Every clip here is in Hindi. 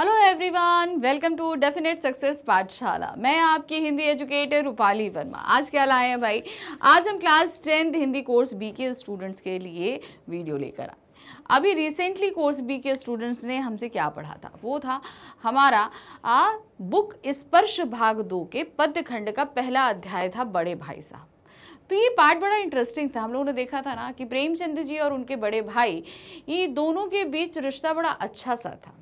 Hello everyone, welcome to definite success Pathshala. मैं आपकी हिंदी एजुकेटर रूपाली वर्मा। आज क्या लाए हैं भाई? आज हम class 10th Hindi course B के स्टूडेंट्स के लिए वीडियो लेकर आए। अभी रिसेंटली कोर्स बी के स्टूडेंट्स ने हमसे क्या पढ़ा था, वो था हमारा बुक स्पर्श भाग 2 के पद्य खंड का पहला अध्याय था बड़े भाई साहब। तो ये पार्ट बड़ा इंटरेस्टिंग था। हम लोगों ने देखा था ना कि प्रेमचंद जी और उनके बड़े भाई, ये दोनों के बीच रिश्ता बड़ा अच्छा सा था।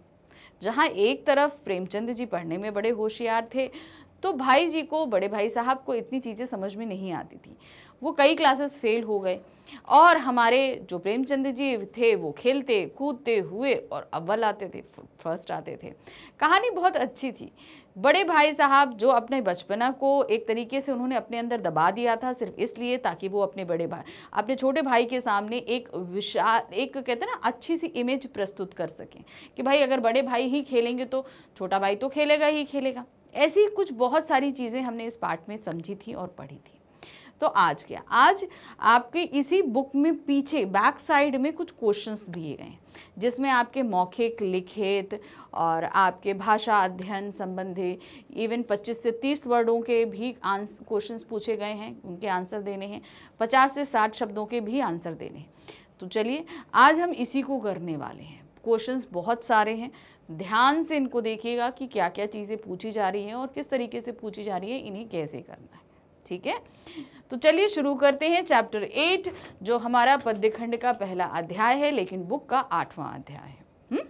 जहाँ एक तरफ प्रेमचंद जी पढ़ने में बड़े होशियार थे, तो भाई जी को, बड़े भाई साहब को इतनी चीज़ें समझ में नहीं आती थी। वो कई क्लासेस फेल हो गए और हमारे जो प्रेमचंद जी थे वो खेलते कूदते हुए और अव्वल आते थे, फर्स्ट आते थे। कहानी बहुत अच्छी थी। बड़े भाई साहब जो अपने बचपना को एक तरीके से उन्होंने अपने अंदर दबा दिया था, सिर्फ इसलिए ताकि वो अपने छोटे भाई के सामने एक कहते हैं ना, अच्छी सी इमेज प्रस्तुत कर सकें कि भाई अगर बड़े भाई ही खेलेंगे तो छोटा भाई तो खेलेगा ही खेलेगा। ऐसी कुछ बहुत सारी चीज़ें हमने इस पार्ट में समझी थी और पढ़ी थी। तो आज क्या, आज आपके इसी बुक में पीछे बैक साइड में कुछ क्वेश्चंस दिए गए हैं, जिसमें आपके मौखिक, लिखित और आपके भाषा अध्ययन संबंधी इवन 25 से 30 वर्डों के भी क्वेश्चंस पूछे गए हैं, उनके आंसर देने हैं। 50 से 60 शब्दों के भी आंसर देने हैं। तो चलिए आज हम इसी को करने वाले हैं। क्वेश्चंस बहुत सारे हैं, ध्यान से इनको देखिएगा कि क्या क्या चीज़ें पूछी जा रही हैं और किस तरीके से पूछी जा रही है, इन्हें कैसे करना है। ठीक है, तो चलिए शुरू करते हैं। चैप्टर 8 जो हमारा पद्य खंड का पहला अध्याय है, लेकिन बुक का 8वां अध्याय है।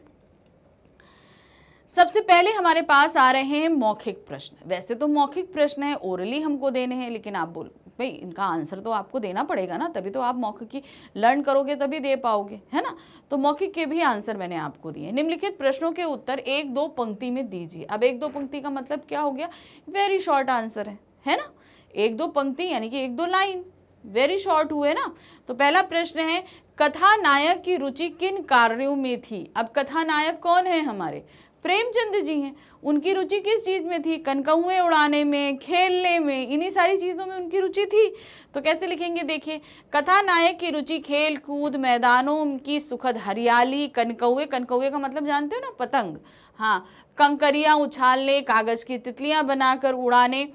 सबसे पहले हमारे पास आ रहे हैं मौखिक प्रश्न। वैसे तो मौखिक प्रश्न है, ओरली हमको देने हैं, लेकिन आप बोल भाई इनका आंसर तो आपको देना पड़ेगा ना, तभी तो आप मौखिक की लर्न करोगे, तभी दे पाओगे, है ना। तो मौखिक के भी आंसर मैंने आपको दिए। निम्नलिखित प्रश्नों के उत्तर 1-2 पंक्ति में दीजिए। अब 1-2 पंक्ति का मतलब क्या हो गया? वेरी शॉर्ट आंसर है ना। 1-2 पंक्ति यानी कि 1-2 लाइन, वेरी शॉर्ट हुए ना। तो पहला प्रश्न है, कथानायक की रुचि किन कार्यों में थी? अब कथानायक कौन है? हमारे प्रेमचंद जी हैं। उनकी रुचि किस चीज़ में थी? कनकौए उड़ाने में, खेलने में, इन्हीं सारी चीज़ों में उनकी रुचि थी। तो कैसे लिखेंगे? देखिए, कथानायक की रुचि खेल कूद, मैदानों की सुखद हरियाली, कनकौए, कनकौए का मतलब जानते हो ना, पतंग, हाँ, कंकरियाँ उछालने, कागज़ की तितलियाँ बनाकर उड़ाने,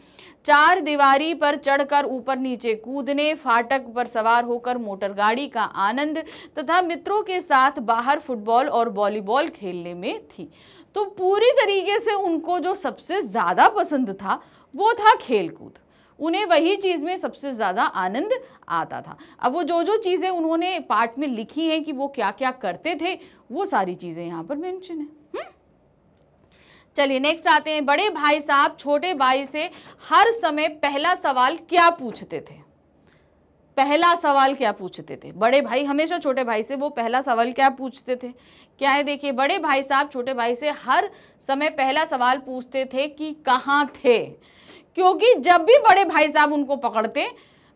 चार दीवारी पर चढ़कर ऊपर नीचे कूदने, फाटक पर सवार होकर मोटर गाड़ी का आनंद तथा मित्रों के साथ बाहर फुटबॉल और वॉलीबॉल खेलने में थी। तो पूरी तरीके से उनको जो सबसे ज़्यादा पसंद था वो था खेल कूद। उन्हें वही चीज़ में सबसे ज़्यादा आनंद आता था। अब वो जो चीज़ें उन्होंने पाठ में लिखी हैं कि वो क्या क्या करते थे, वो सारी चीज़ें यहाँ पर मेंशन है। चलिए नेक्स्ट आते हैं। बड़े भाई साहब छोटे भाई से हर समय पहला सवाल क्या पूछते थे? पहला सवाल क्या पूछते थे? बड़े भाई हमेशा छोटे भाई से वो पहला सवाल क्या पूछते थे? क्या है? देखिए, बड़े भाई साहब छोटे भाई से हर समय पहला सवाल पूछते थे कि कहाँ थे, क्योंकि जब भी बड़े भाई साहब उनको पकड़ते,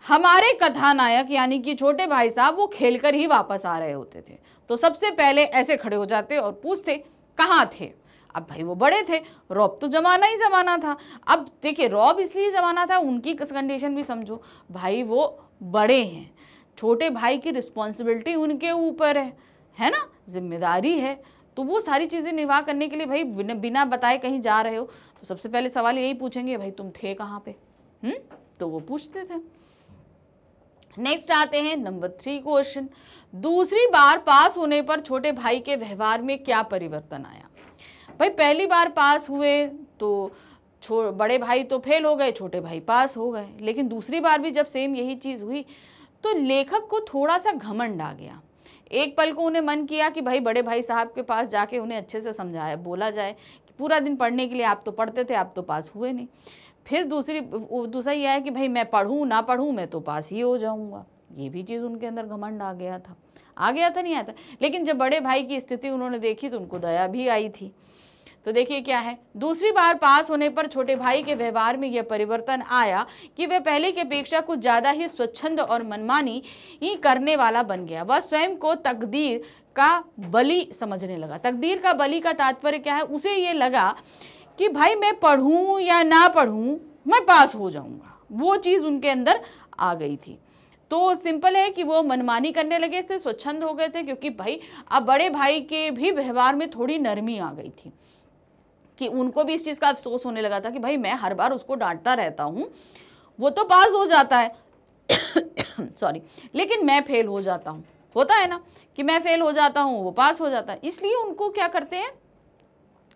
हमारे कथानायक यानी कि छोटे भाई साहब वो खेलकर ही वापस आ रहे होते थे। तो सबसे पहले ऐसे खड़े हो जाते और पूछते कहाँ थे। अब भाई वो बड़े थे, रौब तो जमाना ही जमाना था। अब देखिए, रौब इसलिए जमाना था, उनकी कंडीशन भी समझो, भाई वो बड़े हैं, छोटे भाई की रिस्पॉन्सिबिलिटी उनके ऊपर है ना, जिम्मेदारी है। तो वो सारी चीज़ें निभा करने के लिए भाई बिना बताए कहीं जा रहे हो तो सबसे पहले सवाल यही पूछेंगे, भाई तुम थे कहाँ पे? तो वो पूछते थे। नेक्स्ट आते हैं नंबर 3 क्वेश्चन। दूसरी बार पास होने पर छोटे भाई के व्यवहार में क्या परिवर्तन आया? भाई पहली बार पास हुए तो बड़े भाई तो फेल हो गए, छोटे भाई पास हो गए, लेकिन दूसरी बार भी जब सेम यही चीज़ हुई तो लेखक को थोड़ा सा घमंड आ गया। एक पल को उन्हें मन किया कि भाई बड़े भाई साहब के पास जाके उन्हें अच्छे से समझाया, बोला जाए कि पूरा दिन पढ़ने के लिए आप तो पढ़ते थे, आप तो पास हुए नहीं। फिर दूसरा यह है कि भाई मैं पढ़ूँ ना पढ़ूँ, मैं तो पास ही हो जाऊँगा। ये भी चीज़ उनके अंदर घमंड आ गया था नहीं आता। लेकिन जब बड़े भाई की स्थिति उन्होंने देखी तो उनको दया भी आई थी। तो देखिए क्या है, दूसरी बार पास होने पर छोटे भाई के व्यवहार में यह परिवर्तन आया कि वह पहले की अपेक्षा कुछ ज़्यादा ही स्वच्छंद और मनमानी ही करने वाला बन गया। वह स्वयं को तकदीर का बलि समझने लगा। तकदीर का बलि का तात्पर्य क्या है? उसे ये लगा कि भाई मैं पढ़ूँ या ना पढ़ूँ, मैं पास हो जाऊँगा। वो चीज़ उनके अंदर आ गई थी। तो सिंपल है कि वो मनमानी करने लगे थे, स्वच्छंद हो गए थे, क्योंकि भाई अब बड़े भाई के भी व्यवहार में थोड़ी नरमी आ गई थी। कि उनको भी इस चीज़ का अफसोस होने लगा था कि भाई मैं हर बार उसको डांटता रहता हूँ, वो तो पास हो जाता है सॉरी, लेकिन मैं फेल हो जाता हूँ। होता है ना कि मैं फेल हो जाता हूँ, वो पास हो जाता है। इसलिए उनको क्या करते हैं,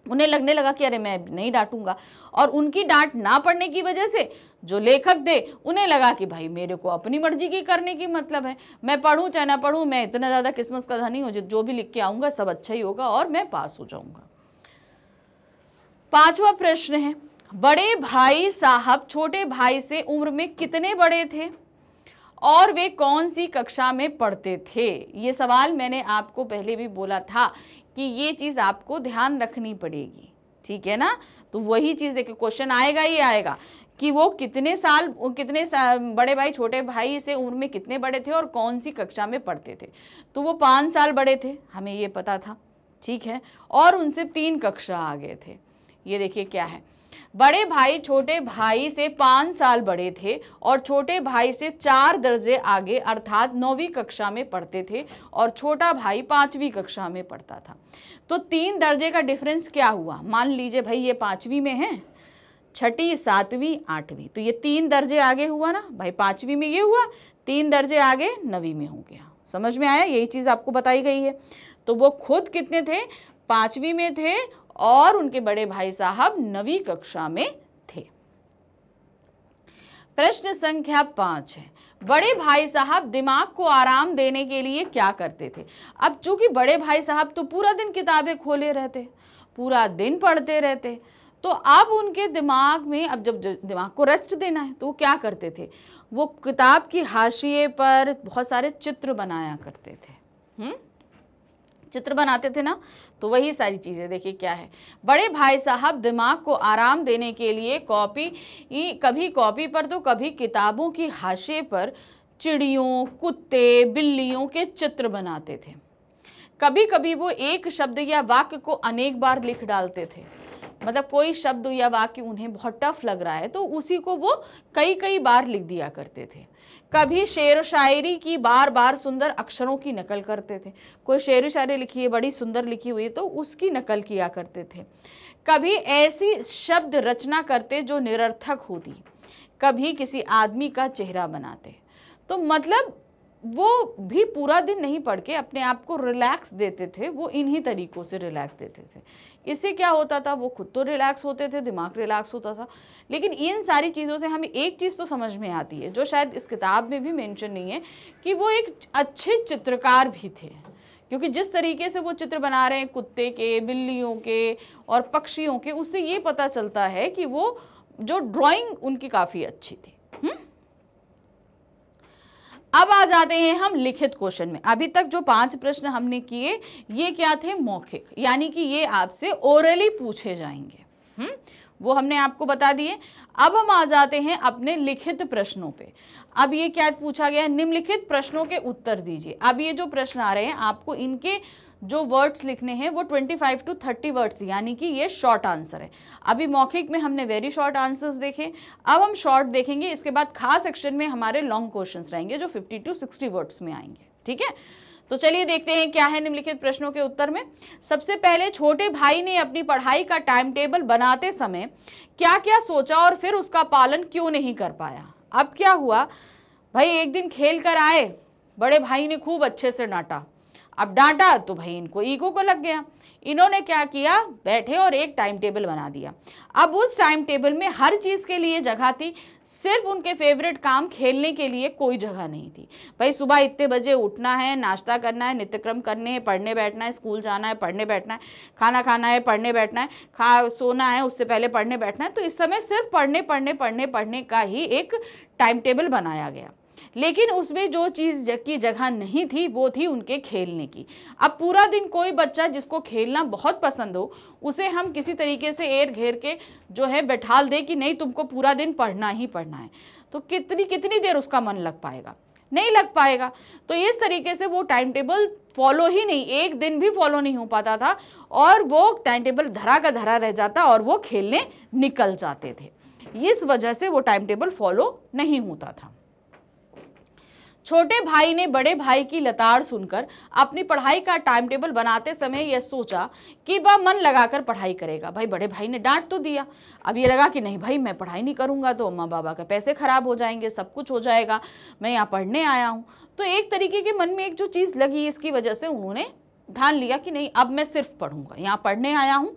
उन्हें लगने लगा कि अरे मैं नहीं डांटूंगा। और उनकी डांट ना पड़ने की वजह से जो लेखक थे उन्हें लगा कि भाई मेरे को अपनी मर्जी की करने की मतलब है, मैं पढ़ूं चाहे ना पढ़ूं, मैं इतना ज़्यादा किस्मत का धनी हूँ, जो भी लिख के आऊँगा सब अच्छा ही होगा और मैं पास हो जाऊँगा। 5वां प्रश्न है, बड़े भाई साहब छोटे भाई से उम्र में कितने बड़े थे और वे कौन सी कक्षा में पढ़ते थे? ये सवाल मैंने आपको पहले भी बोला था कि ये चीज़ आपको ध्यान रखनी पड़ेगी, ठीक है ना। तो वही चीज़ देखिए, क्वेश्चन आएगा ही आएगा कि वो कितने साल बड़े भाई छोटे भाई से उम्र में कितने बड़े थे और कौन सी कक्षा में पढ़ते थे। तो वो 5 साल बड़े थे, हमें ये पता था, ठीक है, और उनसे 3 कक्षा आगे थे। ये देखिए क्या है, बड़े भाई छोटे भाई से 5 साल बड़े थे और छोटे भाई से 4 दर्जे आगे अर्थात 9वीं कक्षा में पढ़ते थे और छोटा भाई 5वीं कक्षा में पढ़ता था। तो 3 दर्जे का डिफरेंस क्या हुआ? मान लीजिए भाई ये 5वीं में है, 6ठी 7वीं 8वीं, तो ये 3 दर्जे आगे हुआ ना भाई, 5वीं में ये हुआ, 3 दर्जे आगे 9वीं में हो गया। समझ में आया? यही चीज़ आपको बताई गई है। तो वो खुद कितने थे? 5वीं में थे और उनके बड़े भाई साहब 9वीं कक्षा में थे। प्रश्न संख्या 5 है, बड़े भाई साहब दिमाग को आराम देने के लिए क्या करते थे? अब चूंकि बड़े भाई साहब तो पूरा दिन किताबें खोले रहते, पूरा दिन पढ़ते रहते, तो अब उनके दिमाग में, अब जब दिमाग को रेस्ट देना है तो वो क्या करते थे? वो किताब की हाशिए पर बहुत सारे चित्र बनाया करते थे। चित्र बनाते थे ना, तो वही सारी चीज़ें देखिए क्या है, बड़े भाई साहब दिमाग को आराम देने के लिए कभी कॉपी पर तो कभी किताबों की हाशिए पर चिड़ियों, कुत्ते, बिल्लियों के चित्र बनाते थे। कभी कभी वो एक शब्द या वाक्य को अनेक बार लिख डालते थे, मतलब कोई शब्द या वाक्य उन्हें बहुत टफ लग रहा है तो उसी को वो कई बार लिख दिया करते थे। कभी शेर शायरी की बार बार सुंदर अक्षरों की नकल करते थे, कोई शेर शायरी लिखी है बड़ी सुंदर लिखी हुई है तो उसकी नकल किया करते थे। कभी ऐसी शब्द रचना करते जो निरर्थक होती, कभी किसी आदमी का चेहरा बनाते। तो मतलब वो भी पूरा दिन नहीं पढ़ के अपने आप को रिलैक्स देते थे, वो इन्हीं तरीकों से रिलैक्स देते थे। इससे क्या होता था, वो खुद तो रिलैक्स होते थे, दिमाग रिलैक्स होता था। लेकिन इन सारी चीज़ों से हमें एक चीज़ तो समझ में आती है जो शायद इस किताब में भी मेंशन नहीं है, कि वो एक अच्छे चित्रकार भी थे, क्योंकि जिस तरीके से वो चित्र बना रहे हैं कुत्ते के, बिल्लियों के और पक्षियों के, उससे ये पता चलता है कि वो जो ड्राइंग उनकी काफ़ी अच्छी थी। अब आ जाते हैं हम लिखित क्वेश्चन में। अभी तक जो 5 प्रश्न हमने किए ये क्या थे? मौखिक, यानी कि ये आपसे ओरली पूछे जाएंगे, वो हमने आपको बता दिए। अब हम आ जाते हैं अपने लिखित प्रश्नों पे। अब ये क्या पूछा गया है? निम्नलिखित प्रश्नों के उत्तर दीजिए। अब ये जो प्रश्न आ रहे हैं आपको इनके जो वर्ड्स लिखने हैं वो 25 to 30 वर्ड्स, यानी कि ये शॉर्ट आंसर है। अभी मौखिक में हमने वेरी शॉर्ट आंसर्स देखे, अब हम शॉर्ट देखेंगे। इसके बाद खास सेक्शन में हमारे लॉन्ग क्वेश्चंस रहेंगे जो 50 to 60 वर्ड्स में आएंगे, ठीक है। तो चलिए देखते हैं क्या है निम्नलिखित प्रश्नों के उत्तर में। सबसे पहले, छोटे भाई ने अपनी पढ़ाई का टाइम टेबल बनाते समय क्या क्या सोचा और फिर उसका पालन क्यों नहीं कर पाया? अब क्या हुआ भाई, एक दिन खेल कर आए, बड़े भाई ने खूब अच्छे से डांटा। अब डांटा तो भाई इनको ईगो को लग गया, इन्होंने क्या किया, बैठे और एक टाइम टेबल बना दिया। अब उस टाइम टेबल में हर चीज़ के लिए जगह थी, सिर्फ उनके फेवरेट काम खेलने के लिए कोई जगह नहीं थी। भाई सुबह इतने बजे उठना है, नाश्ता करना है, नित्यक्रम करने हैं, पढ़ने बैठना है, स्कूल जाना है, पढ़ने बैठना है, खाना खाना है, पढ़ने बैठना है, सोना है, उससे पहले पढ़ने बैठना है। तो इस समय सिर्फ पढ़ने का ही एक टाइम टेबल बनाया गया, लेकिन उसमें जो चीज़ की जगह नहीं थी वो थी उनके खेलने की। अब पूरा दिन कोई बच्चा जिसको खेलना बहुत पसंद हो उसे हम किसी तरीके से एर घेर के जो है बैठाल दे कि नहीं तुमको पूरा दिन पढ़ना ही पढ़ना है, तो कितनी देर उसका मन लग पाएगा? नहीं लग पाएगा। तो इस तरीके से वो टाइम टेबल फॉलो ही नहीं, एक दिन भी फॉलो नहीं हो पाता था और वो टाइम टेबल धरा का धरा रह जाता और वो खेलने निकल जाते थे। इस वजह से वो टाइम टेबल फॉलो नहीं होता था। छोटे भाई ने बड़े भाई की लताड़ सुनकर अपनी पढ़ाई का टाइम टेबल बनाते समय यह सोचा कि वह मन लगाकर पढ़ाई करेगा। भाई बड़े भाई ने डांट तो दिया, अब ये लगा कि नहीं भाई मैं पढ़ाई नहीं करूंगा तो अम्मा बाबा के पैसे खराब हो जाएंगे, सब कुछ हो जाएगा, मैं यहाँ पढ़ने आया हूँ। तो एक तरीके के मन में एक जो चीज़ लगी, इसकी वजह से उन्होंने ठान लिया कि नहीं अब मैं सिर्फ पढ़ूंगा, यहाँ पढ़ने आया हूँ,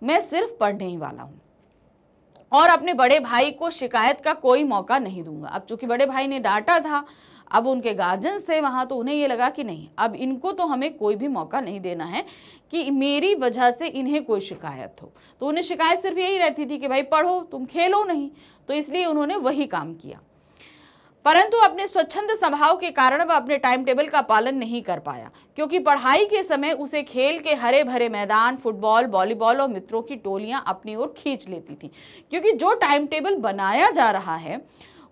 मैं सिर्फ पढ़ने ही वाला हूँ और अपने बड़े भाई को शिकायत का कोई मौका नहीं दूंगा। अब चूंकि बड़े भाई ने डांटा था, अब उनके गार्जियंस थे वहाँ, तो उन्हें ये लगा कि नहीं अब इनको तो हमें कोई भी मौका नहीं देना है कि मेरी वजह से इन्हें कोई शिकायत हो। तो उन्हें शिकायत सिर्फ यही रहती थी कि भाई पढ़ो, तुम खेलो नहीं। तो इसलिए उन्होंने वही काम किया, परंतु अपने स्वच्छंद स्वभाव के कारण वह अपने टाइम टेबल का पालन नहीं कर पाया, क्योंकि पढ़ाई के समय उसे खेल के हरे भरे मैदान, फुटबॉल, वॉलीबॉल और मित्रों की टोलियां अपनी ओर खींच लेती थी। क्योंकि जो टाइम टेबल बनाया जा रहा है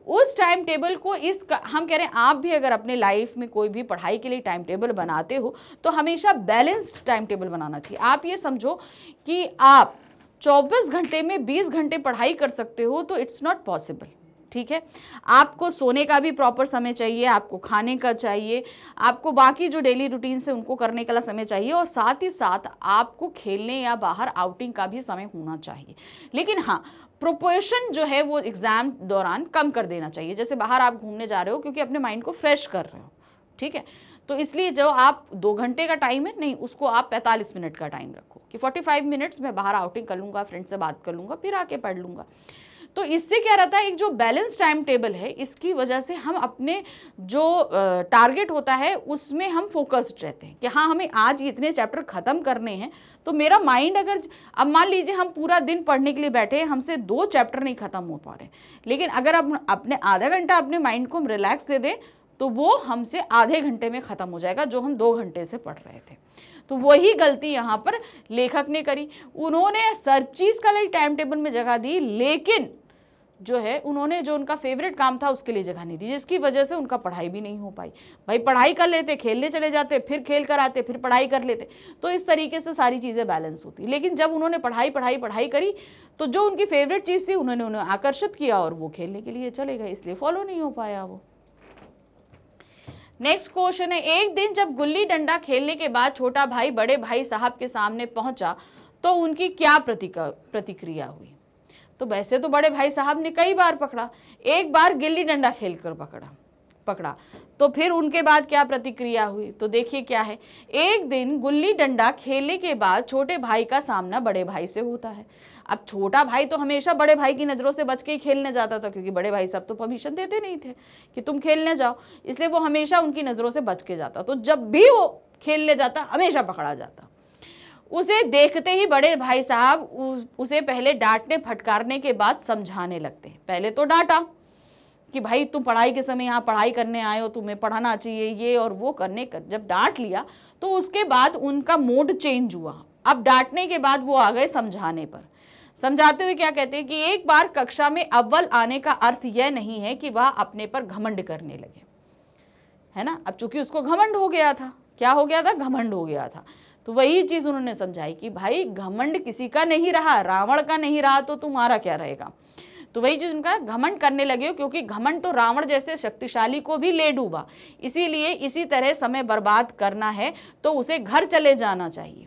उस टाइम टेबल को हम कह रहे हैं, आप भी अगर अपने लाइफ में कोई भी पढ़ाई के लिए टाइम टेबल बनाते हो तो हमेशा बैलेंस्ड टाइम टेबल बनाना चाहिए। आप ये समझो कि आप 24 घंटे में 20 घंटे पढ़ाई कर सकते हो तो इट्स नॉट पॉसिबल, ठीक है। आपको सोने का भी प्रॉपर समय चाहिए, आपको खाने का चाहिए, आपको बाकी जो डेली रूटीन से उनको करने का समय चाहिए, और साथ ही साथ आपको खेलने या बाहर आउटिंग का भी समय होना चाहिए। लेकिन हाँ, प्रोपोर्शन जो है वो एग्जाम दौरान कम कर देना चाहिए। जैसे बाहर आप घूमने जा रहे हो क्योंकि अपने माइंड को फ्रेश कर रहे हो, ठीक है, तो इसलिए जो आप 2 घंटे का टाइम है, नहीं उसको आप 45 मिनट का टाइम रखो कि 45 मिनट्स में बाहर आउटिंग कर लूँगा, फ्रेंड से बात कर लूँगा, फिर आके पढ़ लूँगा। तो इससे क्या रहता है, एक जो बैलेंस टाइम टेबल है, इसकी वजह से हम अपने जो टारगेट होता है उसमें हम फोकस्ड रहते हैं कि हाँ हमें आज इतने चैप्टर ख़त्म करने हैं। तो मेरा माइंड अगर, अब मान लीजिए हम पूरा दिन पढ़ने के लिए बैठे हैं, हमसे 2 चैप्टर नहीं ख़त्म हो पा रहे, लेकिन अगर अब अपने आधा घंटा अपने माइंड को हम रिलैक्स दे दें तो वो हमसे आधे घंटे में ख़त्म हो जाएगा जो हम 2 घंटे से पढ़ रहे थे। तो वही गलती यहाँ पर लेखक ने करी, उन्होंने सब चीज़ का लिए टाइम टेबल में जगह दी, लेकिन जो है उन्होंने जो उनका फेवरेट काम था उसके लिए जगह नहीं दी, जिसकी वजह से उनका पढ़ाई भी नहीं हो पाई। भाई पढ़ाई कर लेते, खेलने चले जाते, फिर खेल कर आते, फिर पढ़ाई कर लेते, तो इस तरीके से सारी चीज़ें बैलेंस होती। लेकिन जब उन्होंने पढ़ाई करी तो जो उनकी फेवरेट चीज़ थी उन्होंने उन्हें आकर्षित किया और वो खेलने के लिए चले गए, इसलिए फॉलो नहीं हो पाया वो। नेक्स्ट क्वेश्चन है, एक दिन जब गुल्ली डंडा खेलने के बाद छोटा भाई बड़े भाई साहब के सामने पहुंचा तो उनकी क्या प्रतिक्रिया हुई। तो वैसे तो बड़े भाई साहब ने कई बार पकड़ा, एक बार गिल्ली डंडा खेलकर पकड़ा, तो फिर उनके बाद क्या प्रतिक्रिया हुई। तो देखिए क्या है, एक दिन गुल्ली डंडा खेलने के बाद छोटे भाई का सामना बड़े भाई से होता है। अब छोटा भाई तो हमेशा बड़े भाई की नज़रों से बच के ही खेलने जाता था, क्योंकि बड़े भाई साहब तो परमिशन देते नहीं थे कि तुम खेलने जाओ, इसलिए वो हमेशा उनकी नज़रों से बच के जाता। तो जब भी वो खेलने जाता हमेशा पकड़ा जाता। उसे देखते ही बड़े भाई साहब उसे पहले डांटने फटकारने के बाद समझाने लगते हैं। पहले तो डांटा कि भाई तुम पढ़ाई के समय यहाँ पढ़ाई करने आए हो, तुम्हें पढ़ाना चाहिए, ये और वो जब डांट लिया तो उसके बाद उनका मूड चेंज हुआ। अब डांटने के बाद वो आ गए समझाने पर। समझाते हुए क्या कहते हैं कि एक बार कक्षा में अव्वल आने का अर्थ यह नहीं है कि वह अपने पर घमंड करने लगे, है ना। अब चूंकि उसको घमंड हो गया था, क्या हो गया था, घमंड हो गया था, तो वही चीज उन्होंने समझाई कि भाई घमंड किसी का नहीं रहा, रावण का नहीं रहा तो तुम्हारा क्या रहेगा। तो वही चीज उनका, घमंड करने लगे हो, क्योंकि घमंड तो रावण जैसे शक्तिशाली को भी ले डूबा, इसीलिए इसी तरह समय बर्बाद करना है तो उसे घर चले जाना चाहिए।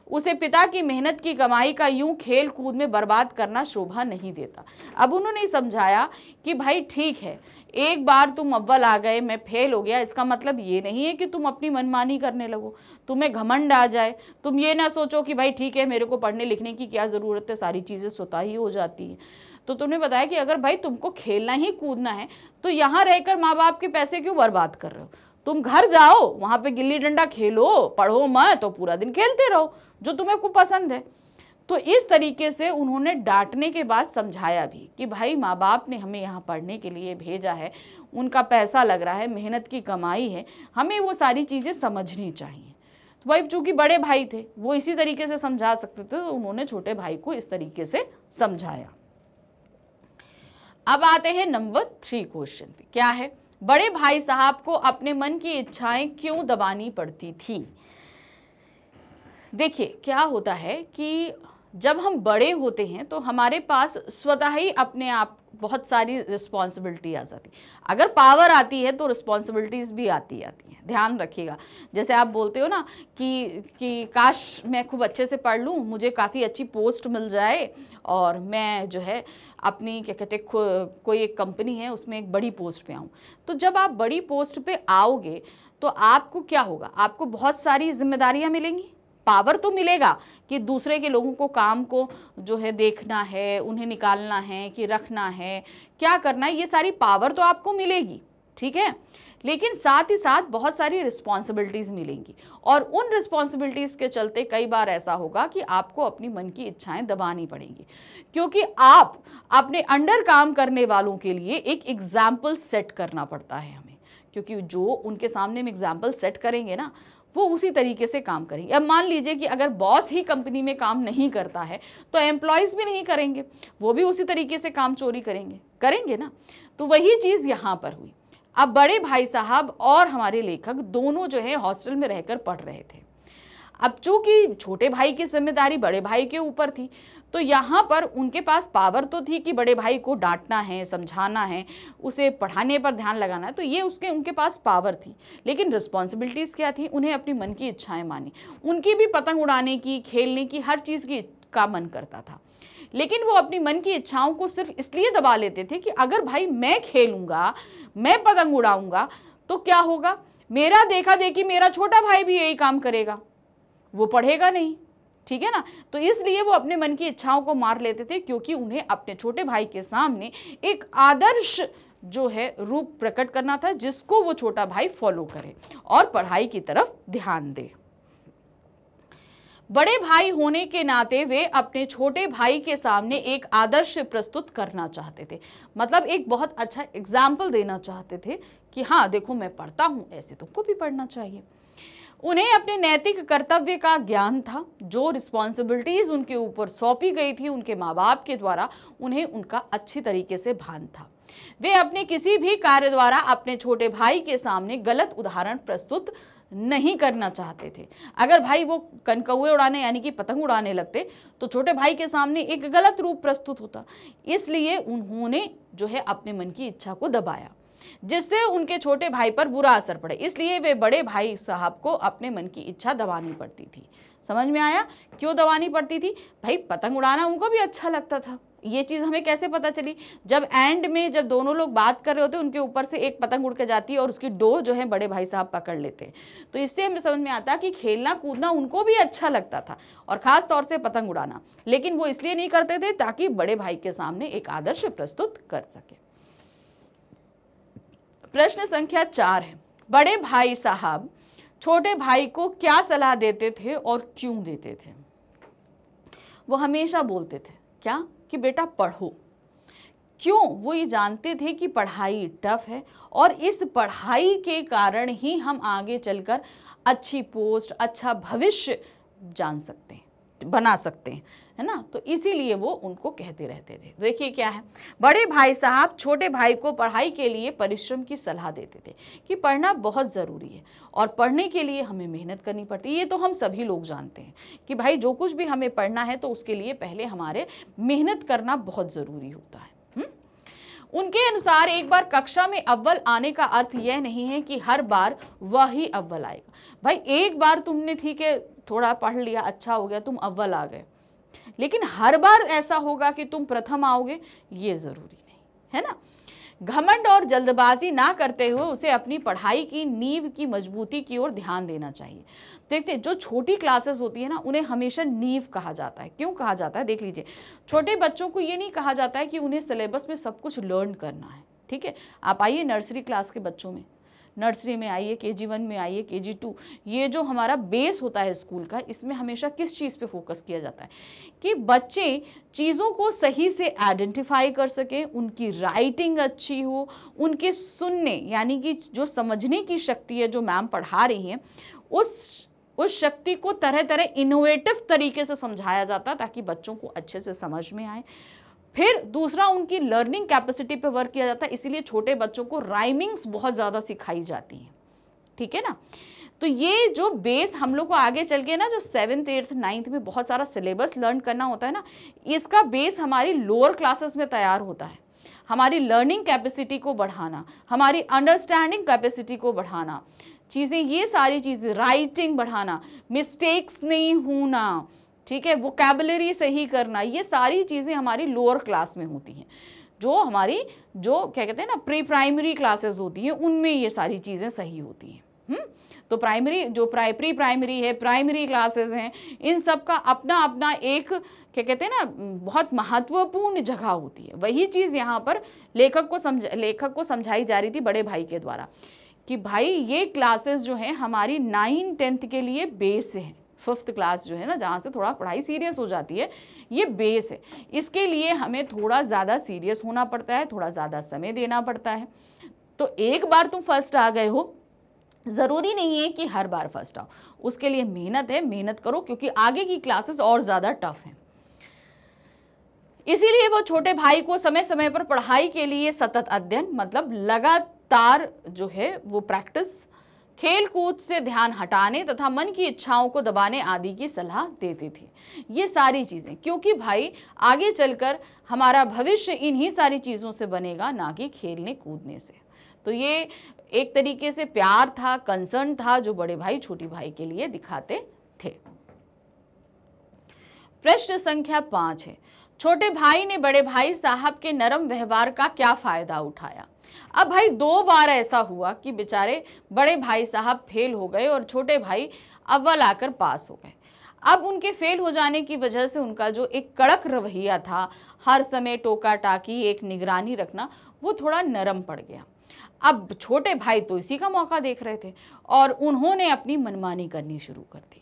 उसे पिता की मेहनत की कमाई का यूं खेल कूद में बर्बाद करना शोभा नहीं देता। अब उन्होंने समझाया कि भाई ठीक है, एक बार तुम अव्वल आ गए, मैं फेल हो गया, इसका मतलब ये नहीं है कि तुम अपनी मनमानी करने लगो, तुम्हें घमंड आ जाए, तुम ये ना सोचो कि भाई ठीक है मेरे को पढ़ने लिखने की क्या ज़रूरत है, सारी चीज़ें स्वतः ही हो जाती हैं। तो तुमने बताया कि अगर भाई तुमको खेलना ही कूदना है तो यहाँ रहकर माँ बाप के पैसे क्यों बर्बाद कर रहे हो, तुम घर जाओ, वहाँ पे गिल्ली डंडा खेलो, पढ़ो मत, तो पूरा दिन खेलते रहो जो तुम्हें को पसंद है। तो इस तरीके से उन्होंने डांटने के बाद समझाया भी कि भाई माँ बाप ने हमें यहाँ पढ़ने के लिए भेजा है, उनका पैसा लग रहा है, मेहनत की कमाई है, हमें वो सारी चीज़ें समझनी चाहिए। तो भाई चूंकि बड़े भाई थे वो इसी तरीके से समझा सकते थे, तो उन्होंने छोटे भाई को इस तरीके से समझाया। अब आते हैं नंबर 3 क्वेश्चन पे, क्या है, बड़े भाई साहब को अपने मन की इच्छाएं क्यों दबानी पड़ती थी। देखिए क्या होता है कि जब हम बड़े होते हैं तो हमारे पास स्वतः ही अपने आप बहुत सारी रिस्पॉन्सिबिलिटी आ जाती। अगर पावर आती है तो रिस्पॉन्सिबिलिटीज़ भी आती हैं, ध्यान रखिएगा। जैसे आप बोलते हो ना कि काश मैं खूब अच्छे से पढ़ लूँ, मुझे काफ़ी अच्छी पोस्ट मिल जाए और मैं जो है अपनी क्या कहते कोई एक कंपनी है उसमें एक बड़ी पोस्ट पे आऊँ। तो जब आप बड़ी पोस्ट पे आओगे तो आपको क्या होगा, आपको बहुत सारी जिम्मेदारियाँ मिलेंगी। पावर तो मिलेगा कि दूसरे के लोगों को काम को जो है देखना है, उन्हें निकालना है कि रखना है, क्या करना है, ये सारी पावर तो आपको मिलेगी, ठीक है। लेकिन साथ ही साथ बहुत सारी रिस्पॉन्सिबिलिटीज़ मिलेंगी और उन रिस्पॉन्सिबिलिटीज़ के चलते कई बार ऐसा होगा कि आपको अपनी मन की इच्छाएं दबानी पड़ेंगी, क्योंकि आप अपने अंडर काम करने वालों के लिए एक एग्जाम्पल सेट करना पड़ता है हमें, क्योंकि जो उनके सामने हम एग्जाम्पल सेट करेंगे ना वो उसी तरीके से काम करेंगे। अब मान लीजिए कि अगर बॉस ही कंपनी में काम नहीं करता है तो एम्प्लॉयज़ भी नहीं करेंगे, वो भी उसी तरीके से काम चोरी करेंगे ना। तो वही चीज़ यहाँ पर हुई। अब बड़े भाई साहब और हमारे लेखक दोनों जो है हॉस्टल में रहकर पढ़ रहे थे। अब चूंकि छोटे भाई की जिम्मेदारी बड़े भाई के ऊपर थी तो यहाँ पर उनके पास पावर तो थी कि बड़े भाई को डांटना है, समझाना है, उसे पढ़ाने पर ध्यान लगाना है, तो ये उनके पास पावर थी। लेकिन रिस्पॉन्सिबिलिटीज़ क्या थी, उन्हें अपनी मन की इच्छाएं मानी। उनकी भी पतंग उड़ाने की, खेलने की, हर चीज़ का मन करता था, लेकिन वो अपनी मन की इच्छाओं को सिर्फ इसलिए दबा लेते थे कि अगर भाई मैं खेलूंगा, मैं पतंग उड़ाऊंगा तो क्या होगा, मेरा देखा देखी मेरा छोटा भाई भी यही काम करेगा, वो पढ़ेगा नहीं, ठीक है ना। तो इसलिए वो अपने मन की इच्छाओं को मार लेते थे, क्योंकि उन्हें अपने छोटे भाई के सामने एक आदर्श जो है रूप प्रकट करना था जिसको वो छोटा भाई फॉलो करे और पढ़ाई की तरफ ध्यान दे। बड़े भाई होने के नाते वे अपने छोटे भाई के सामने एक आदर्श प्रस्तुत करना चाहते थे, मतलब एक बहुत अच्छा एग्जाम्पल देना चाहते थे कि हाँ देखो मैं पढ़ता हूँ, ऐसे तुमको भी पढ़ना चाहिए। उन्हें अपने नैतिक कर्तव्य का ज्ञान था, जो रिस्पॉन्सिबिलिटीज़ उनके ऊपर सौंपी गई थी उनके माँ बाप के द्वारा, उन्हें उनका अच्छी तरीके से भान था। वे अपने किसी भी कार्य द्वारा अपने छोटे भाई के सामने गलत उदाहरण प्रस्तुत नहीं करना चाहते थे। अगर भाई वो कनकौए उड़ाने यानी कि पतंग उड़ाने लगते तो छोटे भाई के सामने एक गलत रूप प्रस्तुत होता, इसलिए उन्होंने जो है अपने मन की इच्छा को दबाया जिससे उनके छोटे भाई पर बुरा असर पड़े। इसलिए वे बड़े भाई साहब को अपने मन की इच्छा दबानी पड़ती थी। समझ में आया क्यों दबानी पड़ती थी? भाई पतंग उड़ाना उनको भी अच्छा लगता था। ये चीज़ हमें कैसे पता चली? जब एंड में जब दोनों लोग बात कर रहे होते उनके ऊपर से एक पतंग उड़ के जाती है और उसकी डोर जो है बड़े भाई साहब पकड़ लेते हैं, तो इससे हमें समझ में आता कि खेलना कूदना उनको भी अच्छा लगता था और ख़ास तौर से पतंग उड़ाना, लेकिन वो इसलिए नहीं करते थे ताकि बड़े भाई के सामने एक आदर्श प्रस्तुत कर सके। प्रश्न संख्या 4 है, बड़े भाई साहब छोटे भाई को क्या सलाह देते थे और क्यों देते थे? वो हमेशा बोलते थे क्या कि बेटा पढ़ो। क्यों? वो ये जानते थे कि पढ़ाई टफ है और इस पढ़ाई के कारण ही हम आगे चलकर अच्छी पोस्ट, अच्छा भविष्य जान सकते हैं, बना सकते हैं, है ना। तो इसीलिए वो उनको कहते रहते थे। देखिए क्या है, बड़े भाई साहब छोटे भाई को पढ़ाई के लिए परिश्रम की सलाह देते थे कि पढ़ना बहुत ज़रूरी है और पढ़ने के लिए हमें मेहनत करनी पड़ती है। ये तो हम सभी लोग जानते हैं कि भाई जो कुछ भी हमें पढ़ना है तो उसके लिए पहले हमारे मेहनत करना बहुत ज़रूरी होता है। उनके अनुसार एक बार कक्षा में अव्वल आने का अर्थ यह नहीं है कि हर बार वही अव्वल आएगा। भाई एक बार तुमने ठीक है थोड़ा पढ़ लिया, अच्छा हो गया, तुम अव्वल आ गए, लेकिन हर बार ऐसा होगा कि तुम प्रथम आओगे, ये जरूरी नहीं है ना। घमंड और जल्दबाजी ना करते हुए उसे अपनी पढ़ाई की नींव की मजबूती की ओर ध्यान देना चाहिए। देखते जो छोटी क्लासेस होती है ना उन्हें हमेशा नींव कहा जाता है। क्यों कहा जाता है? देख लीजिए, छोटे बच्चों को ये नहीं कहा जाता है कि उन्हें सिलेबस में सब कुछ लर्न करना है, ठीक है। आप आइए नर्सरी क्लास के बच्चों में, नर्सरी में आइए, KG1 में आइए, KG2, ये जो हमारा बेस होता है स्कूल का, इसमें हमेशा किस चीज़ पे फोकस किया जाता है कि बच्चे चीज़ों को सही से आइडेंटिफाई कर सकें, उनकी राइटिंग अच्छी हो, उनके सुनने यानी कि जो समझने की शक्ति है जो मैम पढ़ा रही हैं उस शक्ति को तरह तरह इनोवेटिव तरीके से समझाया जाता है ताकि बच्चों को अच्छे से समझ में आए। फिर दूसरा उनकी लर्निंग कैपेसिटी पे वर्क किया जाता है, इसीलिए छोटे बच्चों को राइमिंग्स बहुत ज़्यादा सिखाई जाती हैं, ठीक है ना। तो ये जो बेस हम लोग को आगे चल के ना जो 7th 8th 9th में बहुत सारा सिलेबस लर्न करना होता है ना, इसका बेस हमारी लोअर क्लासेस में तैयार होता है। हमारी लर्निंग कैपेसिटी को बढ़ाना, हमारी अंडरस्टैंडिंग कैपेसिटी को बढ़ाना, चीज़ें, ये सारी चीज़ें, राइटिंग बढ़ाना, मिस्टेक्स नहीं होना, ठीक है, वोकैबुलरी सही करना, ये सारी चीज़ें हमारी लोअर क्लास में होती हैं। जो हमारी जो क्या कहते हैं ना प्री प्राइमरी क्लासेस होती हैं उनमें ये सारी चीज़ें सही होती हैं। तो प्राइमरी जो प्री प्राइमरी है, प्राइमरी क्लासेस हैं, इन सब का अपना अपना एक क्या कहते हैं ना बहुत महत्वपूर्ण जगह होती है। वही चीज़ यहाँ पर लेखक को समझाई जा रही थी बड़े भाई के द्वारा कि भाई ये क्लासेस जो हैं हमारी 9 10th के लिए बेस है। 5th क्लास जो है ना जहाँ से थोड़ा पढ़ाई सीरियस हो जाती है, ये बेस है। इसके लिए हमें थोड़ा ज़्यादा सीरियस होना पड़ता है, थोड़ा ज़्यादा समय देना पड़ता है। तो एक बार तुम फर्स्ट आ गए हो, ज़रूरी नहीं है कि हर बार फर्स्ट आओ, उसके लिए मेहनत है, मेहनत करो, क्योंकि आगे की क्लासेस और ज़्यादा टफ हैं। इसीलिए वो छोटे भाई को समय समय पर पढ़ाई के लिए सतत अध्ययन, मतलब लगातार जो है वो प्रैक्टिस, खेल कूद से ध्यान हटाने तथा मन की इच्छाओं को दबाने आदि की सलाह देते थे। ये सारी चीज़ें, क्योंकि भाई आगे चलकर हमारा भविष्य इन्हीं सारी चीज़ों से बनेगा, ना कि खेलने कूदने से। तो ये एक तरीके से प्यार था, कंसर्न था जो बड़े भाई छोटी भाई के लिए दिखाते थे। प्रश्न संख्या 5 है, छोटे भाई ने बड़े भाई साहब के नरम व्यवहार का क्या फायदा उठाया। अब भाई 2 बार ऐसा हुआ कि बेचारे बड़े भाई साहब फेल हो गए और छोटे भाई अव्वल आकर पास हो गए। अब उनके फेल हो जाने की वजह से उनका जो एक कड़क रवैया था, हर समय टोका टाकी, एक निगरानी रखना, वो थोड़ा नरम पड़ गया। अब छोटे भाई तो इसी का मौका देख रहे थे और उन्होंने अपनी मनमानी करनी शुरू कर दी।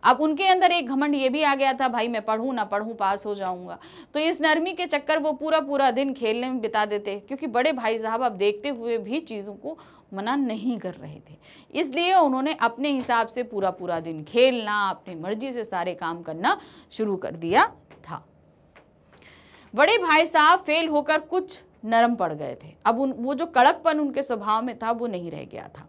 अब उनके अंदर एक घमंड ये भी आ गया था, भाई मैं पढ़ूं ना पढ़ूं पास हो जाऊंगा। तो इस नरमी के चक्कर वो पूरा पूरा दिन खेलने में बिता देते, क्योंकि बड़े भाई साहब अब देखते हुए भी चीज़ों को मना नहीं कर रहे थे। इसलिए उन्होंने अपने हिसाब से पूरा पूरा दिन खेलना, अपनी मर्जी से सारे काम करना शुरू कर दिया था। बड़े भाई साहब फेल होकर कुछ नरम पड़ गए थे। अब वो जो कड़कपन उनके स्वभाव में था वो नहीं रह गया था,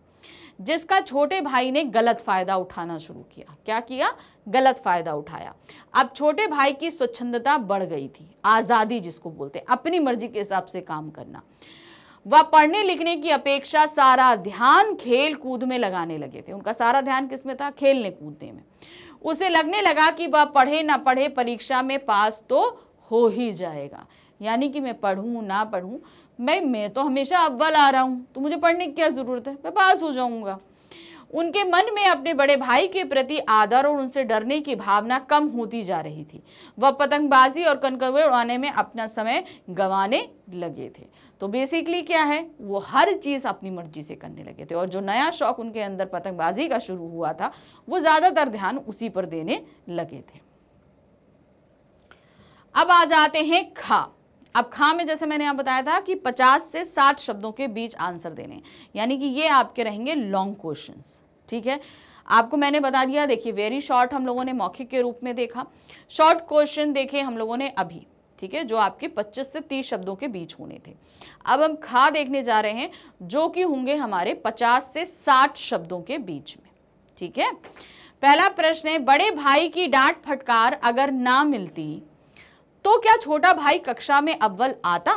जिसका छोटे भाई ने गलत फायदा उठाना शुरू किया। क्या किया? गलत फायदा उठाया। अब छोटे भाई की स्वच्छंदता बढ़ गई थी, आज़ादी जिसको बोलते हैं, अपनी मर्जी के हिसाब से काम करना। वह पढ़ने लिखने की अपेक्षा सारा ध्यान खेल कूद में लगाने लगे थे। उनका सारा ध्यान किस में था? खेलने कूदने में। उसे लगने लगा कि वह पढ़े ना पढ़े परीक्षा में पास तो हो ही जाएगा। यानी कि मैं पढ़ूं ना पढ़ूं, मैं तो हमेशा अव्वल आ रहा हूं, तो मुझे पढ़ने की क्या ज़रूरत है, मैं पास हो जाऊंगा। उनके मन में अपने बड़े भाई के प्रति आदर और उनसे डरने की भावना कम होती जा रही थी। वह पतंगबाजी और कनकौवे उड़ाने में अपना समय गंवाने लगे थे। तो बेसिकली क्या है, वो हर चीज़ अपनी मर्जी से करने लगे थे और जो नया शौक उनके अंदर पतंगबाजी का शुरू हुआ था, वो ज़्यादातर ध्यान उसी पर देने लगे थे। अब आ जाते हैं खा। अब खा में जैसे मैंने यहाँ बताया था कि 50 से 60 शब्दों के बीच आंसर देने, यानी कि ये आपके रहेंगे लॉन्ग क्वेश्चंस। ठीक है, आपको मैंने बता दिया। देखिए, वेरी शॉर्ट हम लोगों ने मौखिक के रूप में देखा, शॉर्ट क्वेश्चन देखे हम लोगों ने अभी, ठीक है, जो आपके 25 से 30 शब्दों के बीच होने थे। अब हम खा देखने जा रहे हैं, जो कि होंगे हमारे 50 से 60 शब्दों के बीच में। ठीक है, पहला प्रश्न है, बड़े भाई की डांट फटकार अगर ना मिलती तो क्या छोटा भाई कक्षा में अव्वल आता?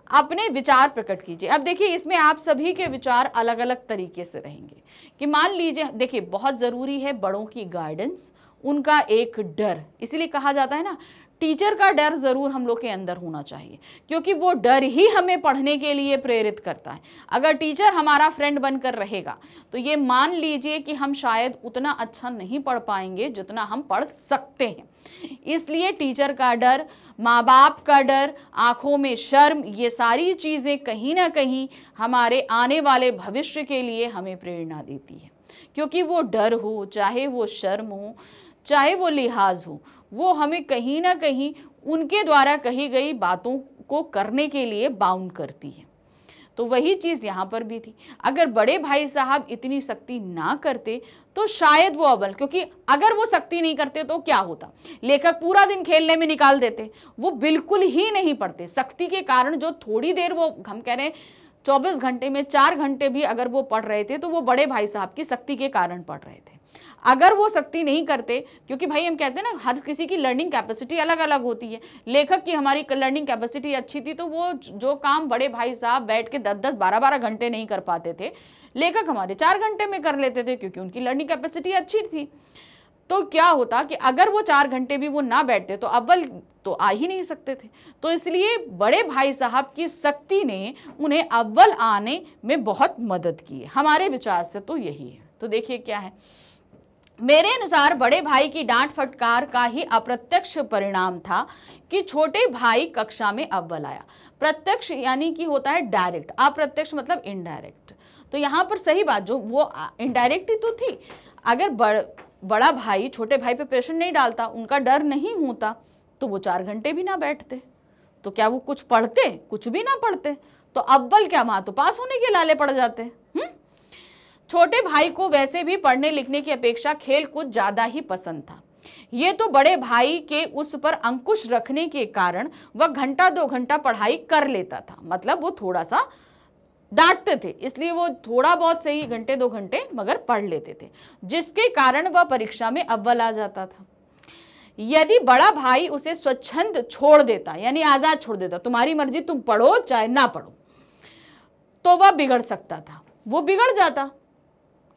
अपने विचार प्रकट कीजिए। अब देखिए, इसमें आप सभी के विचार अलग अलग तरीके से रहेंगे कि मान लीजिए, देखिए बहुत ज़रूरी है बड़ों की गाइडेंस, उनका एक डर। इसीलिए कहा जाता है ना, टीचर का डर ज़रूर हम लोग के अंदर होना चाहिए, क्योंकि वो डर ही हमें पढ़ने के लिए प्रेरित करता है। अगर टीचर हमारा फ्रेंड बनकर रहेगा तो ये मान लीजिए कि हम शायद उतना अच्छा नहीं पढ़ पाएंगे जितना हम पढ़ सकते हैं। इसलिए टीचर का डर, माँ बाप का डर, आँखों में शर्म, ये सारी चीज़ें कहीं ना कहीं हमारे आने वाले भविष्य के लिए हमें प्रेरणा देती है। क्योंकि वो डर हो, चाहे वो शर्म हो, चाहे वो लिहाज हो, वो हमें कहीं ना कहीं उनके द्वारा कही गई बातों को करने के लिए बाउंड करती है। तो वही चीज़ यहाँ पर भी थी। अगर बड़े भाई साहब इतनी सख्ती ना करते तो शायद वो अव्वल, क्योंकि अगर वो सख्ती नहीं करते तो क्या होता, लेखक पूरा दिन खेलने में निकाल देते, वो बिल्कुल ही नहीं पढ़ते। सख्ती के कारण जो थोड़ी देर वो, हम कह रहे हैं 24 घंटे में 4 घंटे भी अगर वो पढ़ रहे थे तो वो बड़े भाई साहब की शक्ति के कारण पढ़ रहे थे। अगर वो शक्ति नहीं करते, क्योंकि भाई हम कहते हैं ना हर किसी की लर्निंग कैपेसिटी अलग अलग होती है, लेखक की हमारी लर्निंग कैपेसिटी अच्छी थी तो वो जो काम बड़े भाई साहब बैठ के 10-10 12-12 घंटे नहीं कर पाते थे, लेखक हमारे 4 घंटे में कर लेते थे, क्योंकि उनकी लर्निंग कैपेसिटी अच्छी थी। तो क्या होता कि अगर वो 4 घंटे भी वो ना बैठते तो अव्वल तो आ ही नहीं सकते थे। तो इसलिए बड़े भाई साहब की शक्ति ने उन्हें अव्वल आने में बहुत मदद की है। हमारे विचार से तो यही है। तो देखिए क्या है, मेरे अनुसार बड़े भाई की डांट फटकार का ही अप्रत्यक्ष परिणाम था कि छोटे भाई कक्षा में अव्वल आया। प्रत्यक्ष यानी कि होता है डायरेक्ट, अप्रत्यक्ष मतलब इनडायरेक्ट। तो यहाँ पर सही बात, जो वो इनडायरेक्ट ही तो थी। अगर बड़ा भाई छोटे भाई पे प्रेशर नहीं डालता, उनका डर नहीं होता, तो वो 4 घंटे भी ना बैठते। तो क्या वो कुछ पढ़ते? कुछ भी ना पढ़ते। तो अव्वल क्या, वहां तो पास होने के लाले पड़ जाते। छोटे भाई को वैसे भी पढ़ने लिखने की अपेक्षा खेल कुछ ज्यादा ही पसंद था। ये तो बड़े भाई के उस पर अंकुश रखने के कारण वह घंटा 2 घंटा पढ़ाई कर लेता था। मतलब वो थोड़ा सा डांटते थे, इसलिए वो थोड़ा बहुत सही घंटे 2 घंटे मगर पढ़ लेते थे, जिसके कारण वह परीक्षा में अव्वल आ जाता था। यदि बड़ा भाई उसे स्वच्छंद छोड़ देता, यानी आजाद छोड़ देता, तुम्हारी मर्जी तुम पढ़ो चाहे ना पढ़ो, तो वह बिगड़ सकता था। वो बिगड़ जाता,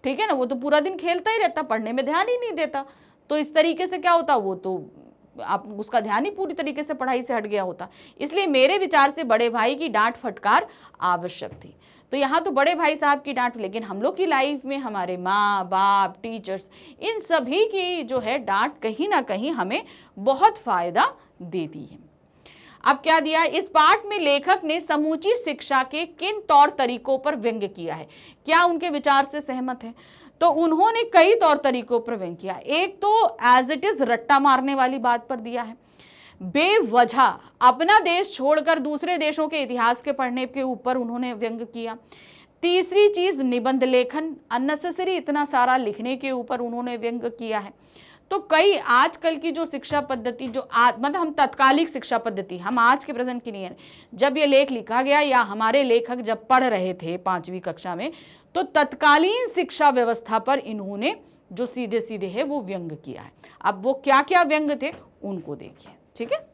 ठीक है ना, वो तो पूरा दिन खेलता ही रहता, पढ़ने में ध्यान ही नहीं देता। तो इस तरीके से क्या होता, वो तो आप उसका ध्यान ही पूरी तरीके से पढ़ाई से हट गया होता। इसलिए मेरे विचार से बड़े भाई की डांट फटकार आवश्यक थी। तो यहाँ तो बड़े भाई साहब की डांट, लेकिन हम लोग की लाइफ में हमारे माँ बाप, टीचर्स, इन सभी की जो है डांट कहीं ना कहीं हमें बहुत फायदा देती है। अब क्या दिया है इस पाठ में, लेखक ने समूची शिक्षा के किन तौर तरीकों पर व्यंग्य किया है। क्या उनके विचार से सहमत है? तो उन्होंने कई तौर तरीकों पर व्यंग्य किया। एक तो एज इट इज रट्टा मारने वाली बात पर दिया है, बेवजह अपना देश छोड़कर दूसरे देशों के इतिहास के पढ़ने के ऊपर उन्होंने व्यंग्य किया। तीसरी चीज निबंध लेखन, अननेसेसरी इतना सारा लिखने के ऊपर उन्होंने व्यंग्य किया है। तो कई आजकल की जो शिक्षा पद्धति जो मतलब हम तत्कालिक शिक्षा पद्धति, हम आज के प्रेजेंट की नहीं है, जब ये लेख लिखा गया या हमारे लेखक जब पढ़ रहे थे 5वीं कक्षा में, तो तत्कालीन शिक्षा व्यवस्था पर इन्होंने जो सीधे सीधे है वो व्यंग्य किया है। अब वो क्या क्या व्यंग्य थे उनको देखिए, ठीक है।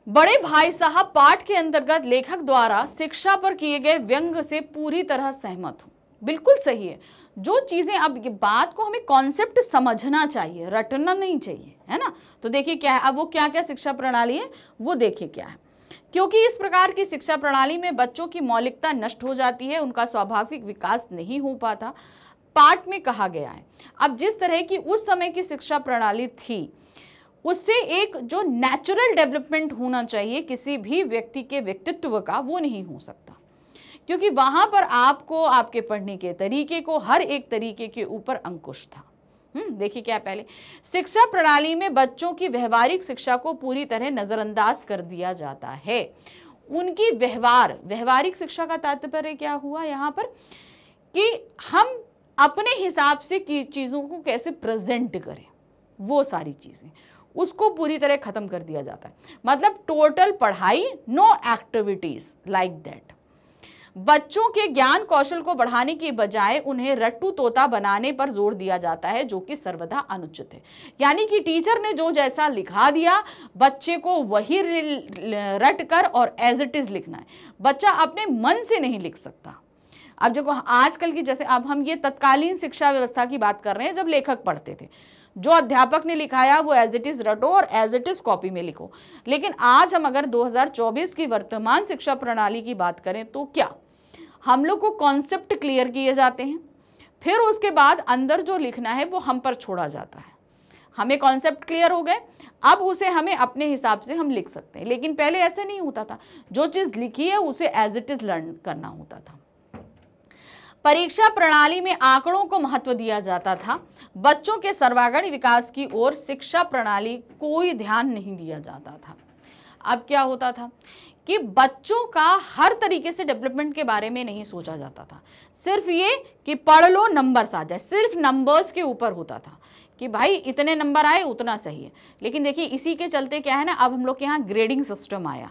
बड़े भाई साहब पाठ के अंतर्गत लेखक द्वारा शिक्षा पर किए गए व्यंग्य से पूरी तरह सहमत हूं। बिल्कुल सही है। जो चीजें, अब ये बात को हमें कॉन्सेप्ट समझना चाहिए, रटना नहीं चाहिए, है ना। तो देखिए क्या है, अब वो क्या क्या शिक्षा प्रणाली है वो देखिए क्या है। क्योंकि इस प्रकार की शिक्षा प्रणाली में बच्चों की मौलिकता नष्ट हो जाती है, उनका स्वाभाविक विकास नहीं हो पाता, पाठ में कहा गया है। अब जिस तरह की उस समय की शिक्षा प्रणाली थी, उससे एक जो नेचुरल डेवलपमेंट होना चाहिए किसी भी व्यक्ति के व्यक्तित्व का, वो नहीं हो सकता। क्योंकि वहां पर आपको आपके पढ़ने के तरीके को, हर एक तरीके के ऊपर अंकुश था। देखिए क्या, पहले शिक्षा प्रणाली में बच्चों की व्यवहारिक शिक्षा को पूरी तरह नजरअंदाज कर दिया जाता है। उनकी व्यवहारिक शिक्षा का तात्पर्य क्या हुआ यहाँ पर, कि हम अपने हिसाब से की चीजों को कैसे प्रेजेंट करें, वो सारी चीजें उसको पूरी तरह खत्म कर दिया जाता है। मतलब टोटल पढ़ाई, नो एक्टिविटीज लाइक दैट। बच्चों के ज्ञान कौशल को बढ़ाने की बजाय उन्हें रट्टू तोता बनाने पर जोर दिया जाता है, जो कि सर्वथा अनुचित है। यानी कि टीचर ने जो जैसा लिखा दिया, बच्चे को वही रट कर और एज इट इज लिखना है। बच्चा अपने मन से नहीं लिख सकता। अब जो आजकल की, जैसे अब हम ये तत्कालीन शिक्षा व्यवस्था की बात कर रहे हैं, जब लेखक पढ़ते थे, जो अध्यापक ने लिखाया वो एज इट इज रटो और एज इट इज कॉपी में लिखो। लेकिन आज हम अगर 2024 की वर्तमान शिक्षा प्रणाली की बात करें तो क्या हम लोग को कॉन्सेप्ट क्लियर किए जाते हैं, फिर उसके बाद अंदर जो लिखना है वो हम पर छोड़ा जाता है। हमें कॉन्सेप्ट क्लियर हो गए, अब उसे हमें अपने हिसाब से हम लिख सकते हैं। लेकिन पहले ऐसे नहीं होता था, जो चीज लिखी है उसे एज इट इज लर्न करना होता था। परीक्षा प्रणाली में आंकड़ों को महत्व दिया जाता था। बच्चों के सर्वांगीण विकास की ओर शिक्षा प्रणाली कोई ध्यान नहीं दिया जाता था। अब क्या होता था कि बच्चों का हर तरीके से डेवलपमेंट के बारे में नहीं सोचा जाता था। सिर्फ ये कि पढ़ लो, नंबर्स आ जाए, सिर्फ नंबर्स के ऊपर होता था कि भाई इतने नंबर आए उतना सही है। लेकिन देखिए इसी के चलते क्या है ना, अब हम लोग के यहाँ ग्रेडिंग सिस्टम आया।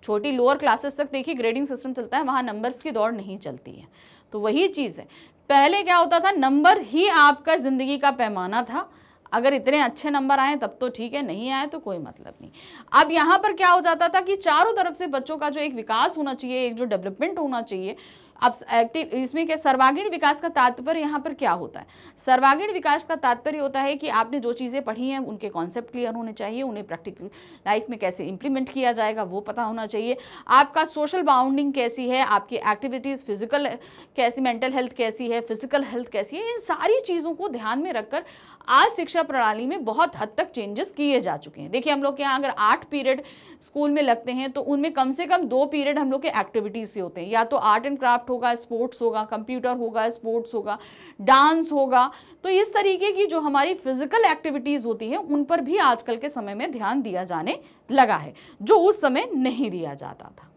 छोटी लोअर क्लासेस तक देखिए ग्रेडिंग सिस्टम चलता है, वहाँ नंबर्स की दौड़ नहीं चलती है। तो वही चीज़ है, पहले क्या होता था, नंबर ही आपका ज़िंदगी का पैमाना था। अगर इतने अच्छे नंबर आए तब तो ठीक है, नहीं आए तो कोई मतलब नहीं। अब यहाँ पर क्या हो जाता था कि चारों तरफ से बच्चों का जो एक विकास होना चाहिए, एक जो डेवलपमेंट होना चाहिए, अब एक्टिव इसमें क्या सर्वांगीण विकास का तात्पर्य यहाँ पर क्या होता है? सर्वांगीण विकास का तात्पर्य होता है कि आपने जो चीज़ें पढ़ी हैं उनके कॉन्सेप्ट क्लियर होने चाहिए, उन्हें प्रैक्टिकल लाइफ में कैसे इंप्लीमेंट किया जाएगा वो पता होना चाहिए, आपका सोशल बाउंडिंग कैसी है, आपकी एक्टिविटीज़ फिजिकल कैसी, मेंटल हेल्थ कैसी है, फिजिकल हेल्थ कैसी है, इन सारी चीज़ों को ध्यान में रखकर आज शिक्षा प्रणाली में बहुत हद तक चेंजेस किए जा चुके हैं। देखिए हम लोग के यहाँ अगर 8 पीरियड स्कूल में लगते हैं तो उनमें कम से कम 2 पीरियड हम लोग के एक्टिविटीज़ से होते हैं, या तो आर्ट एंड क्राफ्ट होगा, स्पोर्ट्स होगा, कंप्यूटर होगा, स्पोर्ट्स होगा, डांस होगा। तो इस तरीके की जो हमारी फिजिकल एक्टिविटीज़ होती हैं उन पर भी आजकल के समय में ध्यान दिया जाने लगा है, जो उस समय नहीं दिया जाता था।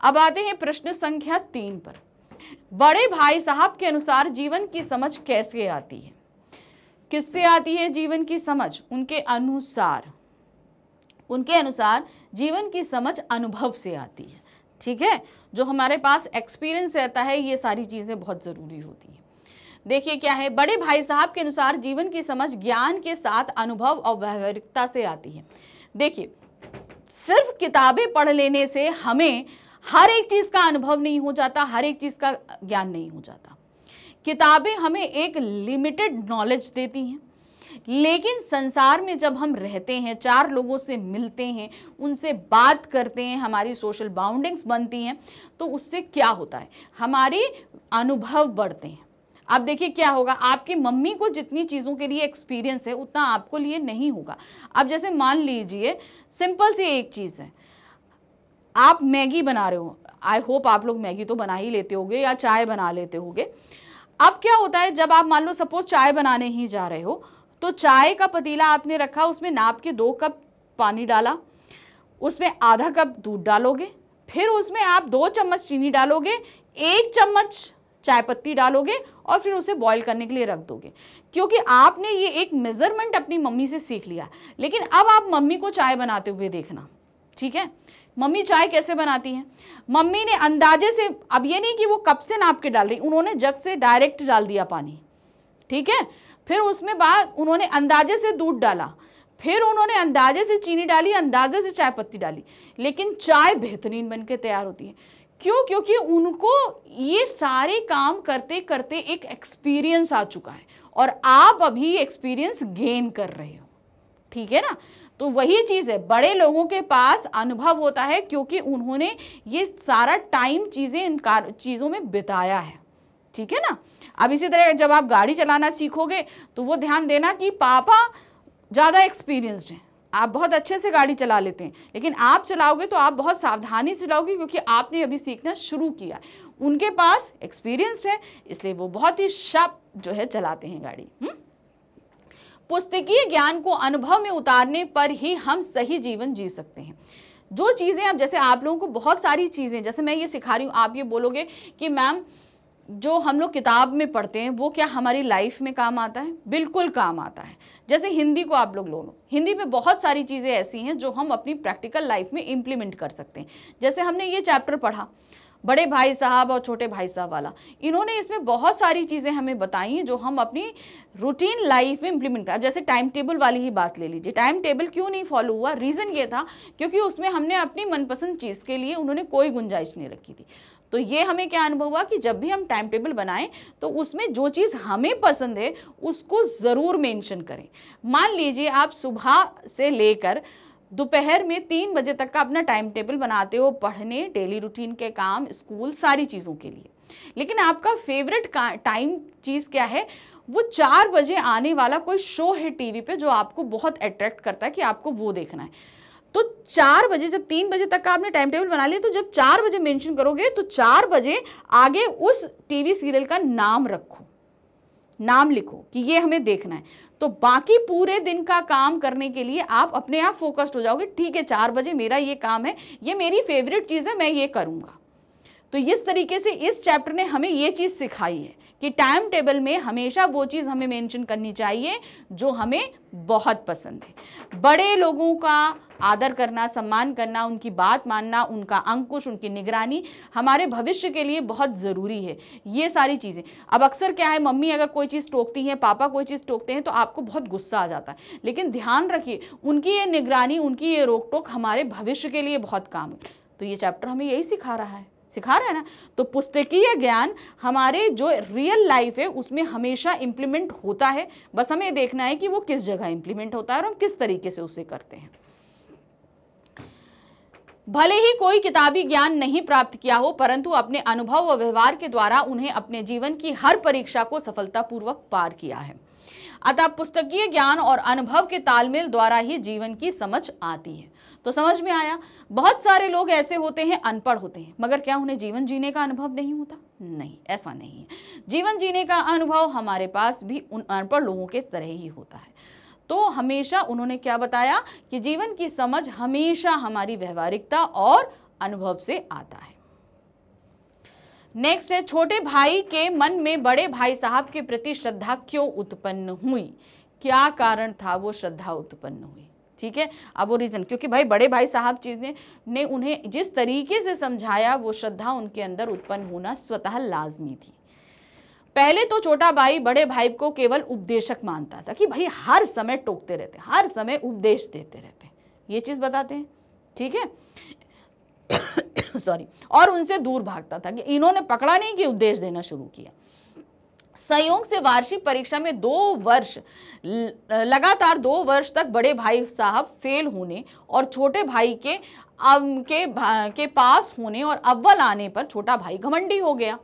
अब आते हैं प्रश्न संख्या 3 पर। बड़े भाई साहब के अनुसार जीवन की समझ कैसे आती है? किससे आती है जीवन की समझ? उनके अनुसार जीवन की समझ अनुभव से आती है। ठीक है, जो हमारे पास एक्सपीरियंस रहता है, ये सारी चीज़ें बहुत ज़रूरी होती हैं। देखिए क्या है, बड़े भाई साहब के अनुसार जीवन की समझ ज्ञान के साथ अनुभव और व्यावहारिकता से आती है। देखिए सिर्फ किताबें पढ़ लेने से हमें हर एक चीज़ का अनुभव नहीं हो जाता, हर एक चीज़ का ज्ञान नहीं हो जाता। किताबें हमें एक लिमिटेड नॉलेज देती हैं, लेकिन संसार में जब हम रहते हैं, 4 लोगों से मिलते हैं, उनसे बात करते हैं, हमारी सोशल बाउंडिंग्स बनती हैं, तो उससे क्या होता है, हमारे अनुभव बढ़ते हैं। अब देखिए क्या होगा, आपकी मम्मी को जितनी चीज़ों के लिए एक्सपीरियंस है उतना आपको लिए नहीं होगा। अब जैसे मान लीजिए सिंपल सी एक चीज़ है, आप मैगी बना रहे हो, आई होप आप लोग मैगी तो बना ही लेते होगे या चाय बना लेते होगे। अब क्या होता है, जब आप मान लो सपोज चाय बनाने ही जा रहे हो, तो चाय का पतीला आपने रखा, उसमें नाप के 2 कप पानी डाला, उसमें आधा कप दूध डालोगे, फिर उसमें आप 2 चम्मच चीनी डालोगे, 1 चम्मच चाय पत्ती डालोगे और फिर उसे बॉईल करने के लिए रख दोगे, क्योंकि आपने ये एक मेजरमेंट अपनी मम्मी से सीख लिया। लेकिन अब आप मम्मी को चाय बनाते हुए देखना, ठीक है, मम्मी चाय कैसे बनाती हैं? मम्मी ने अंदाजे से, अब ये नहीं कि वो कप से नाप के डाल रही, उन्होंने जग से डायरेक्ट डाल दिया पानी, ठीक है, फिर उसमें बाद उन्होंने अंदाजे से दूध डाला, फिर उन्होंने अंदाजे से चीनी डाली, अंदाजे से चाय पत्ती डाली, लेकिन चाय बेहतरीन बनके तैयार होती है। क्यों? क्योंकि उनको ये सारे काम करते करते एक एक्सपीरियंस आ चुका है और आप अभी एक्सपीरियंस गेन कर रहे हो, ठीक है ना। तो वही चीज़ है, बड़े लोगों के पास अनुभव होता है क्योंकि उन्होंने ये सारा टाइम चीज़ें इन चीज़ों में बिताया है, ठीक है ना। अब इसी तरह जब आप गाड़ी चलाना सीखोगे तो वो ध्यान देना कि पापा ज़्यादा एक्सपीरियंस्ड हैं, आप बहुत अच्छे से गाड़ी चला लेते हैं, लेकिन आप चलाओगे तो आप बहुत सावधानी से चलाओगे क्योंकि आपने अभी सीखना शुरू किया। उनके पास एक्सपीरियंस है, इसलिए वो बहुत ही शार्प जो है चलाते हैं गाड़ी। पुस्तकीय ज्ञान को अनुभव में उतारने पर ही हम सही जीवन जी सकते हैं। जो चीज़ें, अब जैसे आप लोगों को बहुत सारी चीज़ें, जैसे मैं ये सिखा रही हूँ, आप ये बोलोगे कि मैम जो हम लोग किताब में पढ़ते हैं वो क्या हमारी लाइफ में काम आता है? बिल्कुल काम आता है। जैसे हिंदी को आप लोग लो, हिंदी में बहुत सारी चीज़ें ऐसी हैं जो हम अपनी प्रैक्टिकल लाइफ में इम्प्लीमेंट कर सकते हैं। जैसे हमने ये चैप्टर पढ़ा बड़े भाई साहब और छोटे भाई साहब वाला, इन्होंने इसमें बहुत सारी चीज़ें हमें बताई हैं जो हम अपनी रूटीन लाइफ में इम्प्लीमेंट कर। जैसे टाइम टेबल वाली ही बात ले लीजिए, टाइम टेबल क्यों नहीं फॉलो हुआ? रीज़न ये था क्योंकि उसमें हमने अपनी मनपसंद चीज़ के लिए उन्होंने कोई गुंजाइश नहीं रखी थी। तो ये हमें क्या अनुभव हुआ कि जब भी हम टाइम टेबल बनाएं तो उसमें जो चीज़ हमें पसंद है उसको ज़रूर मेंशन करें। मान लीजिए आप सुबह से लेकर दोपहर में 3 बजे तक का अपना टाइम टेबल बनाते हो, पढ़ने, डेली रूटीन के काम, स्कूल, सारी चीज़ों के लिए, लेकिन आपका फेवरेट टाइम चीज़ क्या है? वो 4 बजे आने वाला कोई शो है टीवी पे जो आपको बहुत अट्रैक्ट करता है कि आपको वो देखना है। तो 4 बजे, जब 3 बजे तक का आपने टाइम टेबल बना लिया, तो जब 4 बजे मेंशन करोगे तो 4 बजे आगे उस टीवी सीरियल का नाम रखो, नाम लिखो कि ये हमें देखना है। तो बाकी पूरे दिन का काम करने के लिए आप अपने आप फोकस्ड हो जाओगे। ठीक है, 4 बजे मेरा ये काम है, ये मेरी फेवरेट चीज़ है, मैं ये करूँगा। तो इस तरीके से इस चैप्टर ने हमें ये चीज़ सिखाई है कि टाइम टेबल में हमेशा वो चीज़ हमें मेंशन करनी चाहिए जो हमें बहुत पसंद है। बड़े लोगों का आदर करना, सम्मान करना, उनकी बात मानना, उनका अंकुश, उनकी निगरानी हमारे भविष्य के लिए बहुत ज़रूरी है। ये सारी चीज़ें, अब अक्सर क्या है, मम्मी अगर कोई चीज़ टोकती हैं, पापा कोई चीज़ टोकते हैं तो आपको बहुत गुस्सा आ जाता है, लेकिन ध्यान रखिए उनकी ये निगरानी, उनकी ये रोक टोक हमारे भविष्य के लिए बहुत काम है। तो ये चैप्टर हमें यही सिखा रहा है ना। तो पुस्तकीय ज्ञान हमारे जो रियल लाइफ है उसमें हमेशा इंप्लीमेंट होता है, बस हमें देखना है कि वो किस जगह इंप्लीमेंट होता है और हम किस तरीके से उसे करते हैं। भले ही कोई किताबी ज्ञान नहीं प्राप्त किया हो, परंतु अपने अनुभव व व्यवहार के द्वारा उन्हें अपने जीवन की हर परीक्षा को सफलतापूर्वक पार किया है। अतः पुस्तकीय ज्ञान और अनुभव के तालमेल द्वारा ही जीवन की समझ आती है। तो समझ में आया, बहुत सारे लोग ऐसे होते हैं, अनपढ़ होते हैं, मगर क्या उन्हें जीवन जीने का अनुभव नहीं होता? नहीं, ऐसा नहीं है। जीवन जीने का अनुभव हमारे पास भी उन अनपढ़ लोगों के तरह ही होता है। तो हमेशा उन्होंने क्या बताया कि जीवन की समझ हमेशा हमारी व्यवहारिकता और अनुभव से आता है। नेक्स्ट है, छोटे भाई के मन में बड़े भाई साहब के प्रति श्रद्धा क्यों उत्पन्न हुई? क्या कारण था वो श्रद्धा उत्पन्न हुई? ठीक है, अब वो रीजन, क्योंकि भाई बड़े भाई साहब चीज़ ने उन्हें जिस तरीके से समझाया, वो श्रद्धा उनके अंदर उत्पन्न होना स्वतः लाजमी थी। पहले तो छोटा भाई बड़े भाई को केवल उपदेशक मानता था कि भाई हर समय टोकते रहते, हर समय उपदेश देते रहते, ये चीज़ बताते हैं, ठीक है सॉरी, और उनसे दूर भागता था कि इन्होंने पकड़ा नहीं कि उपदेश देना शुरू किया। संयोग से वार्षिक परीक्षा में लगातार 2 वर्ष तक बड़े भाई साहब फेल होने और छोटे भाई के पास होने और अव्वल आने पर छोटा भाई घमंडी हो गया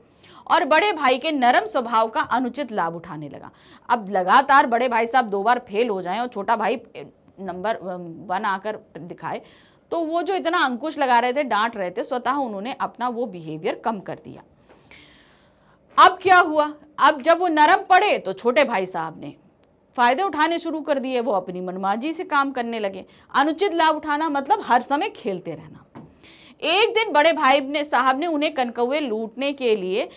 और बड़े भाई के नरम स्वभाव का अनुचित लाभ उठाने लगा। अब लगातार बड़े भाई साहब 2 बार फेल हो जाएं और छोटा भाई नंबर 1 आकर दिखाए, तो वो जो इतना अंकुश लगा रहे थे, डांट रहे थे, स्वतः उन्होंने अपना वो बिहेवियर कम कर दिया। अब क्या हुआ, अब जब वो नरम पड़े तो छोटे भाई साहब ने फायदे उठाने शुरू कर दिए, वो अपनी मनमाजी से काम करने लगे। अनुचित लाभ उठाना मतलब हर समय खेलते रहना। एक दिन बड़े भाई साहब ने उन्हें कनकौए लूटने के लिए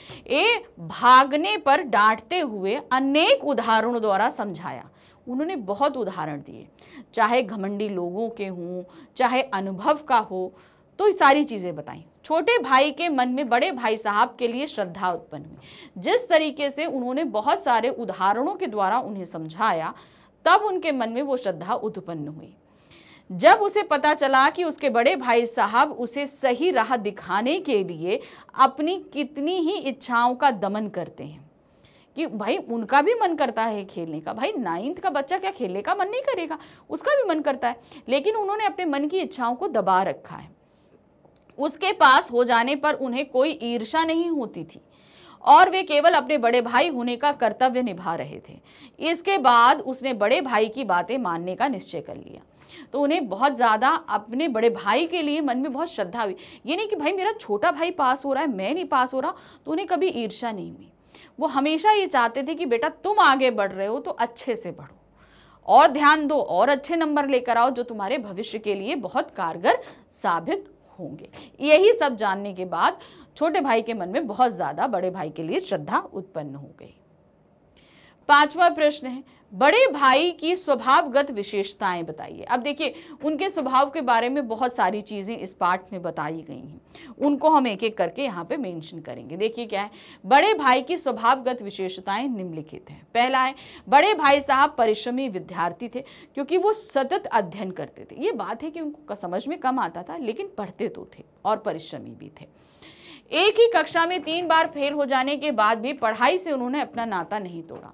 भागने पर डांटते हुए अनेक उदाहरणों द्वारा समझाया। उन्होंने बहुत उदाहरण दिए, चाहे घमंडी लोगों के हों, चाहे अनुभव का हो, तो सारी चीज़ें बताई। छोटे भाई के मन में बड़े भाई साहब के लिए श्रद्धा उत्पन्न हुई। जिस तरीके से उन्होंने बहुत सारे उदाहरणों के द्वारा उन्हें समझाया, तब उनके मन में वो श्रद्धा उत्पन्न हुई। जब उसे पता चला कि उसके बड़े भाई साहब उसे सही राह दिखाने के लिए अपनी कितनी ही इच्छाओं का दमन करते हैं, कि भाई उनका भी मन करता है खेलने का, भाई 9th का बच्चा क्या खेलने का मन नहीं करेगा, उसका भी मन करता है, लेकिन उन्होंने अपने मन की इच्छाओं को दबा रखा है। उसके पास हो जाने पर उन्हें कोई ईर्ष्या नहीं होती थी और वे केवल अपने बड़े भाई होने का कर्तव्य निभा रहे थे। इसके बाद उसने बड़े भाई की बातें मानने का निश्चय कर लिया। तो उन्हें बहुत ज़्यादा अपने बड़े भाई के लिए मन में बहुत श्रद्धा हुई। ये नहीं कि भाई मेरा छोटा भाई पास हो रहा है, मैं नहीं पास हो रहा, तो उन्हें कभी ईर्ष्या नहीं हुई। वो हमेशा ये चाहते थे कि बेटा तुम आगे बढ़ रहे हो तो अच्छे से बढ़ो और ध्यान दो और अच्छे नंबर लेकर आओ, जो तुम्हारे भविष्य के लिए बहुत कारगर साबित होंगे। यही सब जानने के बाद छोटे भाई के मन में बहुत ज़्यादा बड़े भाई के लिए श्रद्धा उत्पन्न हो गई। 5वां प्रश्न है, बड़े भाई की स्वभावगत विशेषताएं बताइए। अब देखिए, उनके स्वभाव के बारे में बहुत सारी चीज़ें इस पाठ में बताई गई हैं, उनको हम एक एक करके यहाँ पे मेंशन करेंगे। देखिए क्या है, बड़े भाई की स्वभावगत विशेषताएं निम्नलिखित हैं। पहला है, बड़े भाई साहब परिश्रमी विद्यार्थी थे, क्योंकि वो सतत अध्ययन करते थे। ये बात है कि उनको समझ में कम आता था, लेकिन पढ़ते तो थे और परिश्रमी भी थे। एक ही कक्षा में 3 बार फेल हो जाने के बाद भी पढ़ाई से उन्होंने अपना नाता नहीं तोड़ा।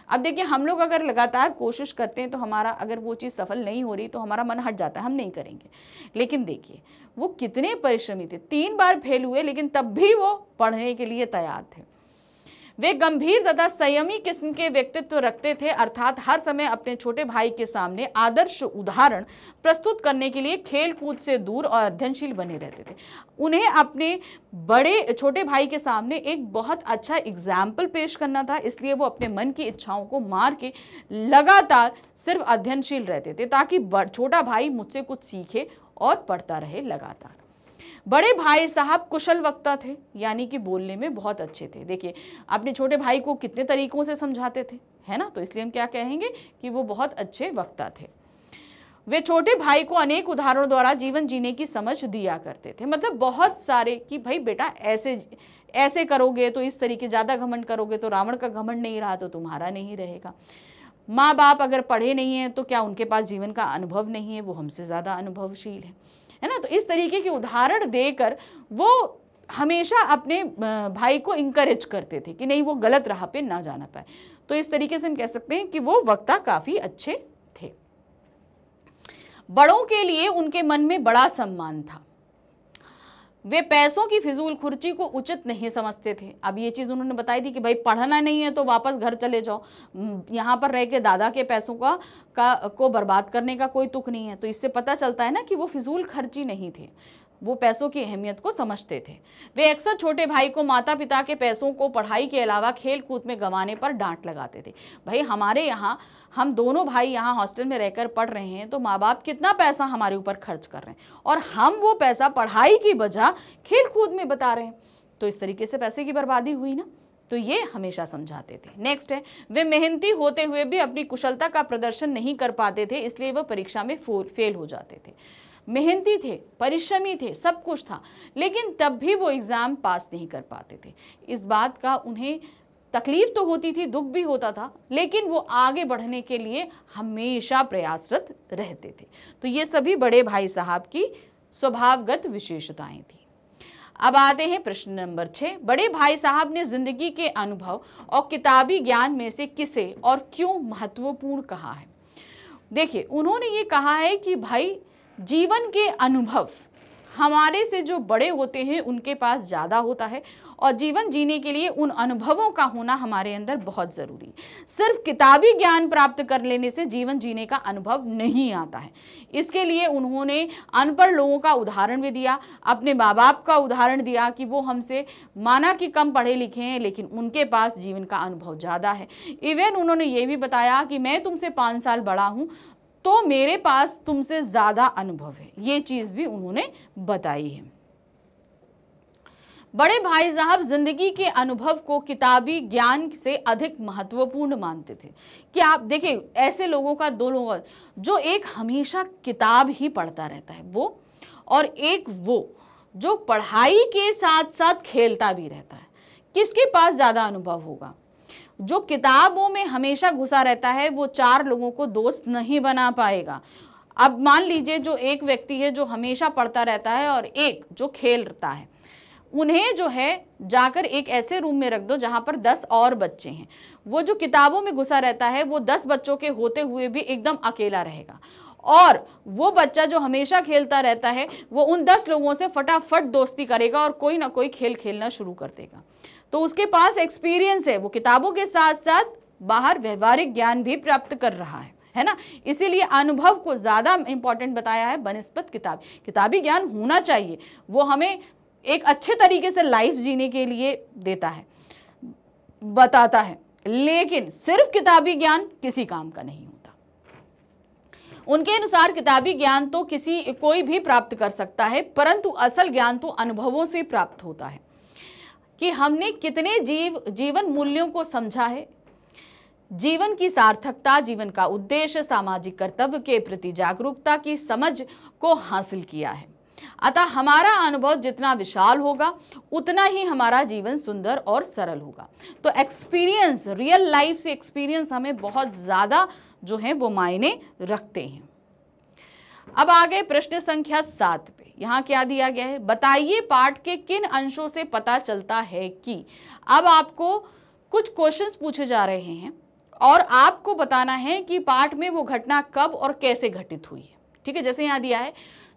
अब देखिए, हम लोग अगर लगातार कोशिश करते हैं तो हमारा अगर वो चीज़ सफल नहीं हो रही तो हमारा मन हट जाता है, हम नहीं करेंगे। लेकिन देखिए वो कितने परिश्रमी थे, 3 बार फेल हुए लेकिन तब भी वो पढ़ने के लिए तैयार थे। वे गंभीर तथा संयमी किस्म के व्यक्तित्व रखते थे, अर्थात हर समय अपने छोटे भाई के सामने आदर्श उदाहरण प्रस्तुत करने के लिए खेल कूद से दूर और अध्ययनशील बने रहते थे। उन्हें अपने छोटे भाई के सामने एक बहुत अच्छा एग्जाम्पल पेश करना था, इसलिए वो अपने मन की इच्छाओं को मार के लगातार सिर्फ अध्ययनशील रहते थे, ताकि छोटा भाई मुझसे कुछ सीखे और पढ़ता रहे लगातार। बड़े भाई साहब कुशल वक्ता थे, यानी कि बोलने में बहुत अच्छे थे। देखिए अपने छोटे भाई को कितने तरीकों से समझाते थे, है ना, तो इसलिए हम क्या कहेंगे कि वो बहुत अच्छे वक्ता थे। वे छोटे भाई को अनेक उदाहरणों द्वारा जीवन जीने की समझ दिया करते थे, मतलब बहुत सारे कि भाई बेटा ऐसे ऐसे करोगे तो इस तरीके, ज़्यादा घमंड करोगे तो रावण का घमंड नहीं रहा तो तुम्हारा नहीं रहेगा। माँ बाप अगर पढ़े नहीं हैं तो क्या उनके पास जीवन का अनुभव नहीं है, वो हमसे ज़्यादा अनुभवशील है ना। तो इस तरीके के उदाहरण देकर वो हमेशा अपने भाई को इंकरेज करते थे कि नहीं वो गलत राह पे ना जाना पाए। तो इस तरीके से हम कह सकते हैं कि वो वक्ता काफ़ी अच्छे थे। बड़ों के लिए उनके मन में बड़ा सम्मान था। वे पैसों की फिजूल खर्ची को उचित नहीं समझते थे। अब ये चीज़ उन्होंने बताई थी कि भाई पढ़ना नहीं है तो वापस घर चले जाओ, यहाँ पर रह के दादा के पैसों को बर्बाद करने का कोई तुक नहीं है। तो इससे पता चलता है ना कि वो फिजूल खर्ची नहीं थे, वो पैसों की अहमियत को समझते थे। वे अक्सर छोटे भाई को माता पिता के पैसों को पढ़ाई के अलावा खेल कूद में गंवाने पर डांट लगाते थे। भाई हमारे यहाँ हम दोनों भाई यहाँ हॉस्टल में रहकर पढ़ रहे हैं तो माँ बाप कितना पैसा हमारे ऊपर खर्च कर रहे हैं और हम वो पैसा पढ़ाई की बजाय खेल कूद में बता रहे हैं, तो इस तरीके से पैसे की बर्बादी हुई ना। तो ये हमेशा समझाते थे। नेक्स्ट है, वे मेहनती होते हुए भी अपनी कुशलता का प्रदर्शन नहीं कर पाते थे, इसलिए वह परीक्षा में फेल हो जाते थे। मेहनती थे, परिश्रमी थे, सब कुछ था, लेकिन तब भी वो एग्ज़ाम पास नहीं कर पाते थे। इस बात का उन्हें तकलीफ तो होती थी, दुख भी होता था, लेकिन वो आगे बढ़ने के लिए हमेशा प्रयासरत रहते थे। तो ये सभी बड़े भाई साहब की स्वभावगत विशेषताएं थी। अब आते हैं प्रश्न नंबर 6। बड़े भाई साहब ने जिंदगी के अनुभव और किताबी ज्ञान में से किसे और क्यों महत्वपूर्ण कहा है? देखिए उन्होंने ये कहा है कि भाई जीवन के अनुभव हमारे से जो बड़े होते हैं उनके पास ज़्यादा होता है और जीवन जीने के लिए उन अनुभवों का होना हमारे अंदर बहुत ज़रूरी है। सिर्फ किताबी ज्ञान प्राप्त कर लेने से जीवन जीने का अनुभव नहीं आता है। इसके लिए उन्होंने अनपढ़ लोगों का उदाहरण भी दिया, अपने माँ बाप का उदाहरण दिया कि वो हमसे माना कि कम पढ़े लिखे हैं लेकिन उनके पास जीवन का अनुभव ज़्यादा है। इवन उन्होंने ये भी बताया कि मैं तुमसे 5 साल बड़ा हूँ तो मेरे पास तुमसे ज़्यादा अनुभव है, ये चीज़ भी उन्होंने बताई है। बड़े भाई साहब जिंदगी के अनुभव को किताबी ज्ञान से अधिक महत्वपूर्ण मानते थे। कि आप देखिए ऐसे लोगों का दो लोगों जो एक हमेशा किताब ही पढ़ता रहता है वो, और एक वो जो पढ़ाई के साथ साथ खेलता भी रहता है, किसके पास ज़्यादा अनुभव होगा? जो किताबों में हमेशा घुसा रहता है वो 4 लोगों को दोस्त नहीं बना पाएगा। अब मान लीजिए जो एक व्यक्ति है जो हमेशा पढ़ता रहता है और एक जो खेलता है, उन्हें जो है जाकर एक ऐसे रूम में रख दो जहाँ पर 10 और बच्चे हैं। वो जो किताबों में घुसा रहता है वो 10 बच्चों के होते हुए भी एकदम अकेला रहेगा, और वो बच्चा जो हमेशा खेलता रहता है वो उन 10 लोगों से फटाफट दोस्ती करेगा और कोई ना कोई खेल खेलना शुरू कर देगा। तो उसके पास एक्सपीरियंस है, वो किताबों के साथ साथ बाहर व्यवहारिक ज्ञान भी प्राप्त कर रहा है ना। इसीलिए अनुभव को ज़्यादा इंपॉर्टेंट बताया है बनिस्बत किताब। किताबी ज्ञान होना चाहिए, वो हमें एक अच्छे तरीके से लाइफ जीने के लिए देता है, बताता है, लेकिन सिर्फ किताबी ज्ञान किसी काम का नहीं होता। उनके अनुसार किताबी ज्ञान तो कोई भी प्राप्त कर सकता है, परंतु असल ज्ञान तो अनुभवों से प्राप्त होता है कि हमने कितने जीवन मूल्यों को समझा है, जीवन की सार्थकता, जीवन का उद्देश्य, सामाजिक कर्तव्य के प्रति जागरूकता की समझ को हासिल किया है। अतः हमारा अनुभव जितना विशाल होगा उतना ही हमारा जीवन सुंदर और सरल होगा। तो एक्सपीरियंस, रियल लाइफ से एक्सपीरियंस हमें बहुत ज़्यादा जो है वो मायने रखते हैं। अब आगे प्रश्न संख्या 7 पे, यहाँ क्या दिया गया है? बताइए पाठ के किन अंशों से पता चलता है कि। अब आपको कुछ क्वेश्चंस पूछे जा रहे हैं और आपको बताना है कि पाठ में वो घटना कब और कैसे घटित हुई है। ठीक है, जैसे यहाँ दिया है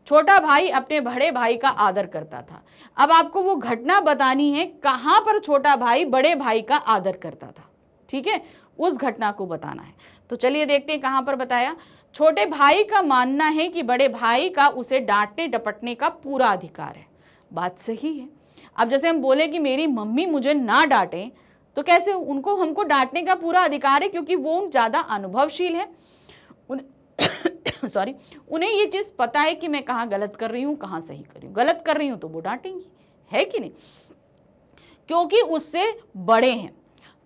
छोटा भाई अपने बड़े भाई का आदर करता था। अब आपको वो घटना बतानी है कहाँ पर छोटा भाई बड़े भाई का आदर करता था। ठीक है, उस घटना को बताना है। तो चलिए देखते हैं कहाँ पर बताया। छोटे भाई का मानना है कि बड़े भाई का उसे डांटने डपटने का पूरा अधिकार है। बात सही है। अब जैसे हम बोले कि मेरी मम्मी मुझे ना डांटे, तो कैसे हमको डांटने का पूरा अधिकार है, क्योंकि वो ज़्यादा अनुभवशील है, सॉरी, उन्हें ये चीज़ पता है कि मैं कहाँ गलत कर रही हूँ, कहाँ सही कर रही हूँ। गलत कर रही हूँ तो वो डांटेंगी, है कि नहीं, क्योंकि उससे बड़े हैं।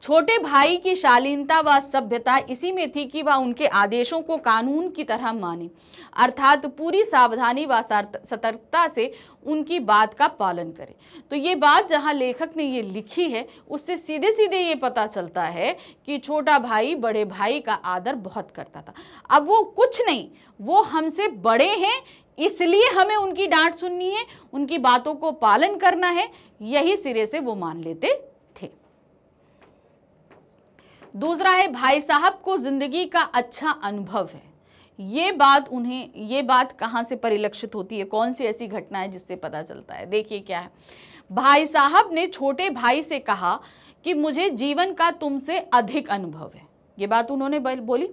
छोटे भाई की शालीनता व सभ्यता इसी में थी कि वह उनके आदेशों को कानून की तरह माने, अर्थात पूरी सावधानी व सतर्कता से उनकी बात का पालन करे। तो ये बात जहाँ लेखक ने ये लिखी है उससे सीधे सीधे ये पता चलता है कि छोटा भाई बड़े भाई का आदर बहुत करता था। अब वो कुछ नहीं, वो हमसे बड़े हैं इसलिए हमें उनकी डांट सुननी है, उनकी बातों को पालन करना है, यही सिरे से वो मान लेते थे। दूसरा है, भाई साहब को जिंदगी का अच्छा अनुभव है। ये बात कहाँ से परिलक्षित होती है, कौन सी ऐसी घटना है जिससे पता चलता है? देखिए क्या है, भाई साहब ने छोटे भाई से कहा कि मुझे जीवन का तुमसे अधिक अनुभव है। ये बात उन्होंने बोली।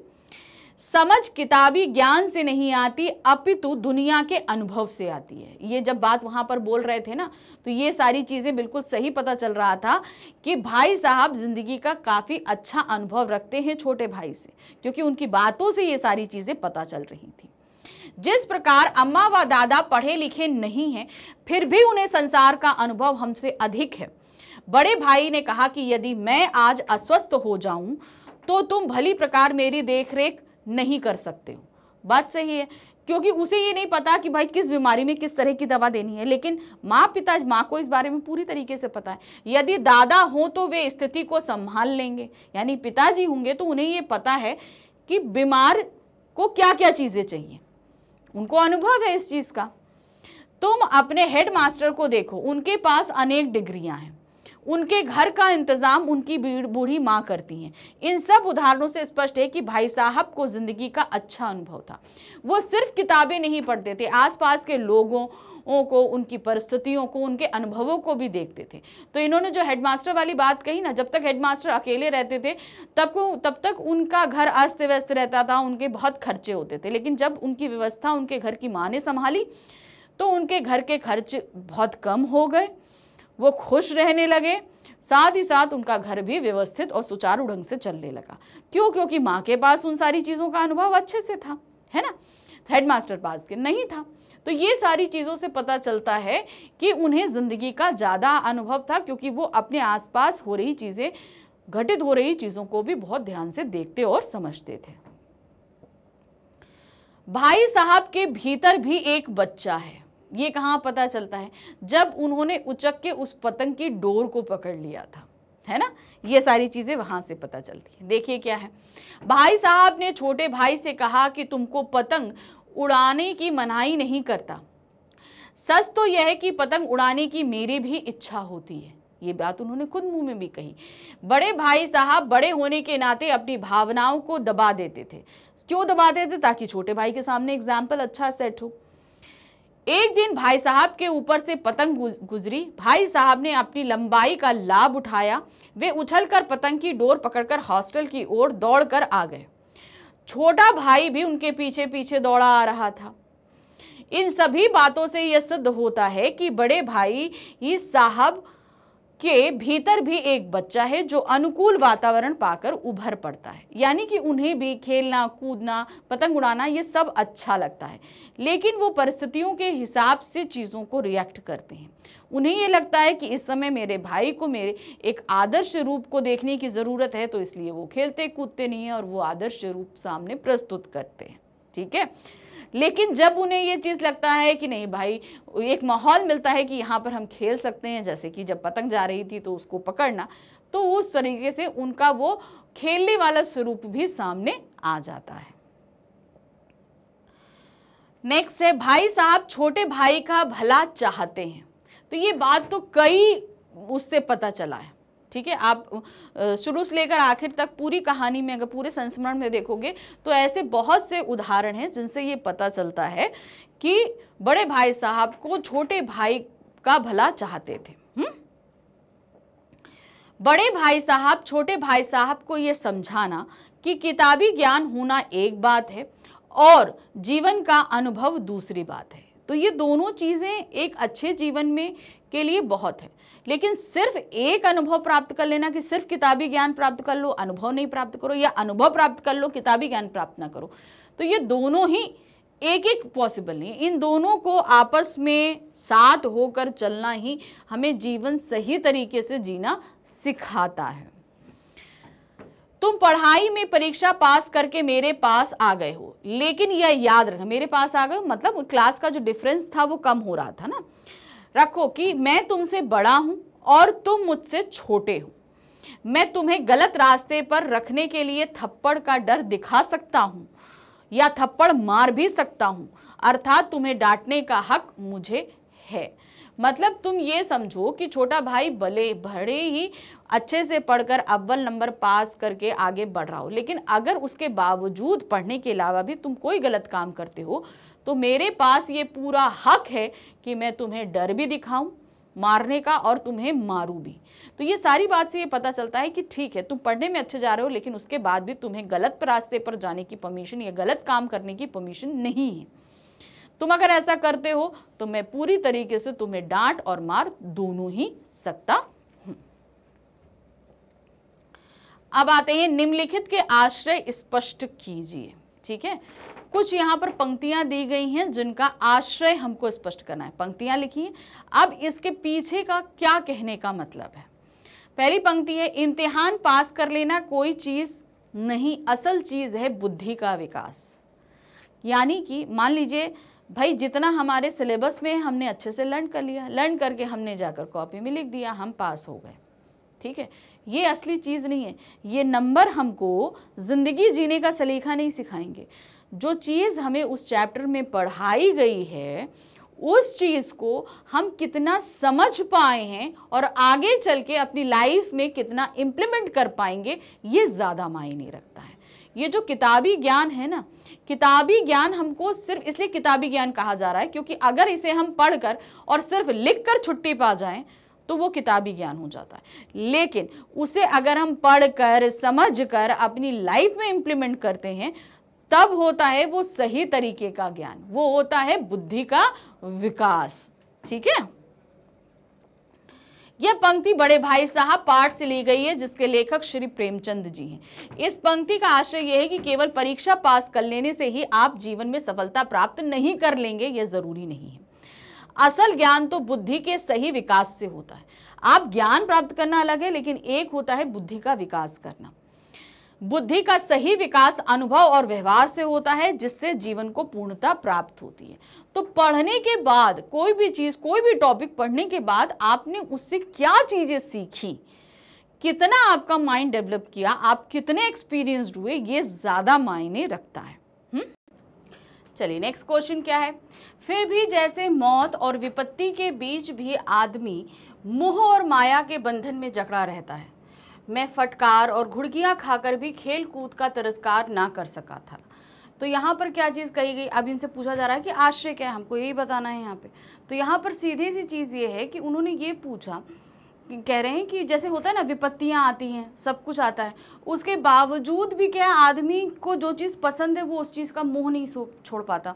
समझ किताबी ज्ञान से नहीं आती अपितु दुनिया के अनुभव से आती है। ये जब बात वहां पर बोल रहे थे ना, तो ये सारी चीजें बिल्कुल सही पता चल रहा था कि भाई साहब जिंदगी का काफी अच्छा अनुभव रखते हैं छोटे भाई से, क्योंकि उनकी बातों से ये सारी चीजें पता चल रही थी। जिस प्रकार अम्मा व दादा पढ़े लिखे नहीं हैं, फिर भी उन्हें संसार का अनुभव हमसे अधिक है। बड़े भाई ने कहा कि यदि मैं आज अस्वस्थ हो जाऊं तो तुम भली प्रकार मेरी देखरेख नहीं कर सकते हो। बात सही है, क्योंकि उसे ये नहीं पता कि भाई किस बीमारी में किस तरह की दवा देनी है, लेकिन माँ को इस बारे में पूरी तरीके से पता है। यदि दादा हो तो वे स्थिति को संभाल लेंगे, यानी पिताजी होंगे तो उन्हें ये पता है कि बीमार को क्या क्या चीजें चाहिए, उनको अनुभव है इस चीज का। तुम अपने हेड मास्टर को देखो, उनके पास अनेक डिग्रियां हैं, उनके घर का इंतजाम उनकी बूढ़ी माँ करती हैं। इन सब उदाहरणों से स्पष्ट है कि भाई साहब को जिंदगी का अच्छा अनुभव था। वो सिर्फ किताबें नहीं पढ़ते थे, आसपास के लोगों को, उनकी परिस्थितियों को, उनके अनुभवों को भी देखते थे। तो इन्होंने जो हेडमास्टर वाली बात कही ना, जब तक हेडमास्टर अकेले रहते थे तब तक उनका घर अस्त व्यस्त रहता था, उनके बहुत खर्चे होते थे। लेकिन जब उनकी व्यवस्था उनके घर की माँ ने संभाली तो उनके घर के खर्च बहुत कम हो गए, वो खुश रहने लगे, साथ ही साथ उनका घर भी व्यवस्थित और सुचारू ढंग से चलने लगा। क्यों? क्योंकि माँ के पास उन सारी चीज़ों का अनुभव अच्छे से था, है ना, हेडमास्टर पास के नहीं था। तो ये सारी चीज़ों से पता चलता है कि उन्हें जिंदगी का ज़्यादा अनुभव था, क्योंकि वो अपने आसपास हो रही चीज़ें, घटित हो रही चीज़ों को भी बहुत ध्यान से देखते और समझते थे। भाई साहब के भीतर भी एक बच्चा है। ये कहाँ पता चलता है? जब उन्होंने उचक के उस पतंग की डोर को पकड़ लिया था, है ना, ये सारी चीजें वहां से पता चलती है। देखिए क्या है, भाई साहब ने छोटे भाई से कहा कि तुमको पतंग उड़ाने की मनाही नहीं करता, सच तो यह है कि पतंग उड़ाने की मेरी भी इच्छा होती है। ये बात उन्होंने खुद मुंह में भी कही। बड़े भाई साहब बड़े होने के नाते अपनी भावनाओं को दबा देते थे। क्यों दबा देते? ताकि छोटे भाई के सामने एग्जाम्पल अच्छा सेट हो। एक दिन भाई साहब के ऊपर से पतंग गुजरी। भाई साहब ने अपनी लंबाई का लाभ उठाया। वे उछलकर पतंग की डोर पकड़कर हॉस्टल की ओर दौड़कर आ गए। छोटा भाई भी उनके पीछे पीछे दौड़ा आ रहा था। इन सभी बातों से यह सिद्ध होता है कि बड़े भाई साहब के भीतर भी एक बच्चा है जो अनुकूल वातावरण पाकर उभर पड़ता है। यानी कि उन्हें भी खेलना, कूदना, पतंग उड़ाना ये सब अच्छा लगता है, लेकिन वो परिस्थितियों के हिसाब से चीज़ों को रिएक्ट करते हैं। उन्हें ये लगता है कि इस समय मेरे भाई को मेरे एक आदर्श रूप को देखने की ज़रूरत है, तो इसलिए वो खेलते कूदते नहीं है और वो आदर्श रूप सामने प्रस्तुत करते हैं। ठीक है, लेकिन जब उन्हें ये चीज़ लगता है कि नहीं भाई, एक माहौल मिलता है कि यहाँ पर हम खेल सकते हैं, जैसे कि जब पतंग जा रही थी तो उसको पकड़ना, तो उस तरीके से उनका वो खेलने वाला स्वरूप भी सामने आ जाता है। नेक्स्ट है, भाई साहब छोटे भाई का भला चाहते हैं। तो ये बात तो कई उससे पता चला है। ठीक है, आप शुरू से लेकर आखिर तक पूरी कहानी में, अगर पूरे संस्मरण में देखोगे तो ऐसे बहुत से उदाहरण हैं जिनसे ये पता चलता है कि बड़े भाई साहब को छोटे भाई का भला चाहते थे। बड़े भाई साहब छोटे भाई साहब को ये समझाना कि किताबी ज्ञान होना एक बात है और जीवन का अनुभव दूसरी बात है। तो ये दोनों चीज़ें एक अच्छे जीवन में के लिए बहुत है, लेकिन सिर्फ एक अनुभव प्राप्त कर लेना कि सिर्फ किताबी ज्ञान प्राप्त कर लो, अनुभव नहीं प्राप्त करो, या अनुभव प्राप्त कर लो, किताबी ज्ञान प्राप्त ना करो, तो ये दोनों ही एक एक पॉसिबल नहीं, इन दोनों को आपस में साथ होकर चलना ही हमें जीवन सही तरीके से जीना सिखाता है। तुम पढ़ाई में परीक्षा पास करके मेरे पास आ गए हो, लेकिन यह याद रखना, मेरे पास आ गए हो मतलब क्लास का जो डिफरेंस था वो कम हो रहा था ना, रखो कि मैं तुमसे बड़ा हूं और तुम मुझसे छोटे हो। मैं तुम्हें गलत रास्ते पर रखने के लिए थप्पड़ का डर दिखा सकता हूं या थप्पड़ मार भी सकता हूं, अर्थात तुम्हें डांटने का हक मुझे है। मतलब तुम ये समझो कि छोटा भाई भले ही अच्छे से पढ़कर अव्वल नंबर पास करके आगे बढ़ रहा हो, लेकिन अगर उसके बावजूद पढ़ने के अलावा भी तुम कोई गलत काम करते हो तो मेरे पास ये पूरा हक है कि मैं तुम्हें डर भी दिखाऊं मारने का और तुम्हें मारूं भी। तो ये सारी बात से ये पता चलता है कि ठीक है तुम पढ़ने में अच्छे जा रहे हो, लेकिन उसके बाद भी तुम्हें गलत रास्ते पर जाने की परमिशन या गलत काम करने की परमिशन नहीं है। तुम अगर ऐसा करते हो तो मैं पूरी तरीके से तुम्हें डांट और मार दोनों ही सकता हूं। अब आते हैं निम्नलिखित के आश्रय स्पष्ट कीजिए। ठीक है, कुछ यहाँ पर पंक्तियां दी गई हैं जिनका आश्रय हमको स्पष्ट करना है। पंक्तियां लिखी हैं, अब इसके पीछे का क्या कहने का मतलब है। पहली पंक्ति है, इम्तिहान पास कर लेना कोई चीज नहीं, असल चीज है बुद्धि का विकास। यानी कि मान लीजिए भाई जितना हमारे सिलेबस में हमने अच्छे से लर्न कर लिया, लर्न करके हमने जाकर कॉपी में लिख दिया, हम पास हो गए। ठीक है, ये असली चीज़ नहीं है। ये नंबर हमको ज़िंदगी जीने का सलीका नहीं सिखाएंगे। जो चीज़ हमें उस चैप्टर में पढ़ाई गई है उस चीज़ को हम कितना समझ पाए हैं और आगे चल के अपनी लाइफ में कितना इम्प्लीमेंट कर पाएंगे, ये ज़्यादा मायने रखता है। ये जो किताबी ज्ञान है ना, किताबी ज्ञान हमको सिर्फ इसलिए किताबी ज्ञान कहा जा रहा है क्योंकि अगर इसे हम पढ़कर और सिर्फ लिखकर छुट्टी पा जाएं तो वो किताबी ज्ञान हो जाता है। लेकिन उसे अगर हम पढ़कर समझकर अपनी लाइफ में इम्प्लीमेंट करते हैं तब होता है वो सही तरीके का ज्ञान, वो होता है बुद्धि का विकास। ठीक है, यह पंक्ति बड़े भाई साहब पाठ से ली गई है जिसके लेखक श्री प्रेमचंद जी हैं। इस पंक्ति का आशय यह है कि केवल परीक्षा पास कर लेने से ही आप जीवन में सफलता प्राप्त नहीं कर लेंगे, यह जरूरी नहीं है। असल ज्ञान तो बुद्धि के सही विकास से होता है। आप ज्ञान प्राप्त करना अलग है, लेकिन एक होता है बुद्धि का विकास करना। बुद्धि का सही विकास अनुभव और व्यवहार से होता है जिससे जीवन को पूर्णता प्राप्त होती है। तो पढ़ने के बाद कोई भी चीज, कोई भी टॉपिक पढ़ने के बाद आपने उससे क्या चीजें सीखी, कितना आपका माइंड डेवलप किया, आप कितने एक्सपीरियंस्ड हुए, ये ज्यादा मायने रखता है। चलिए नेक्स्ट क्वेश्चन क्या है। फिर भी जैसे मौत और विपत्ति के बीच भी आदमी मोह और माया के बंधन में जकड़ा रहता है, मैं फटकार और घुड़कियां खाकर भी खेल कूद का तिरस्कार ना कर सका था। तो यहाँ पर क्या चीज़ कही गई, अब इनसे पूछा जा रहा है कि आश्रय क्या है, हमको यही बताना है यहाँ पे। तो यहाँ पर सीधी सी चीज़ ये है कि उन्होंने ये पूछा, कह रहे हैं कि जैसे होता है ना विपत्तियाँ आती हैं, सब कुछ आता है, उसके बावजूद भी क्या आदमी को जो चीज़ पसंद है वो उस चीज़ का मोह नहीं छोड़ पाता,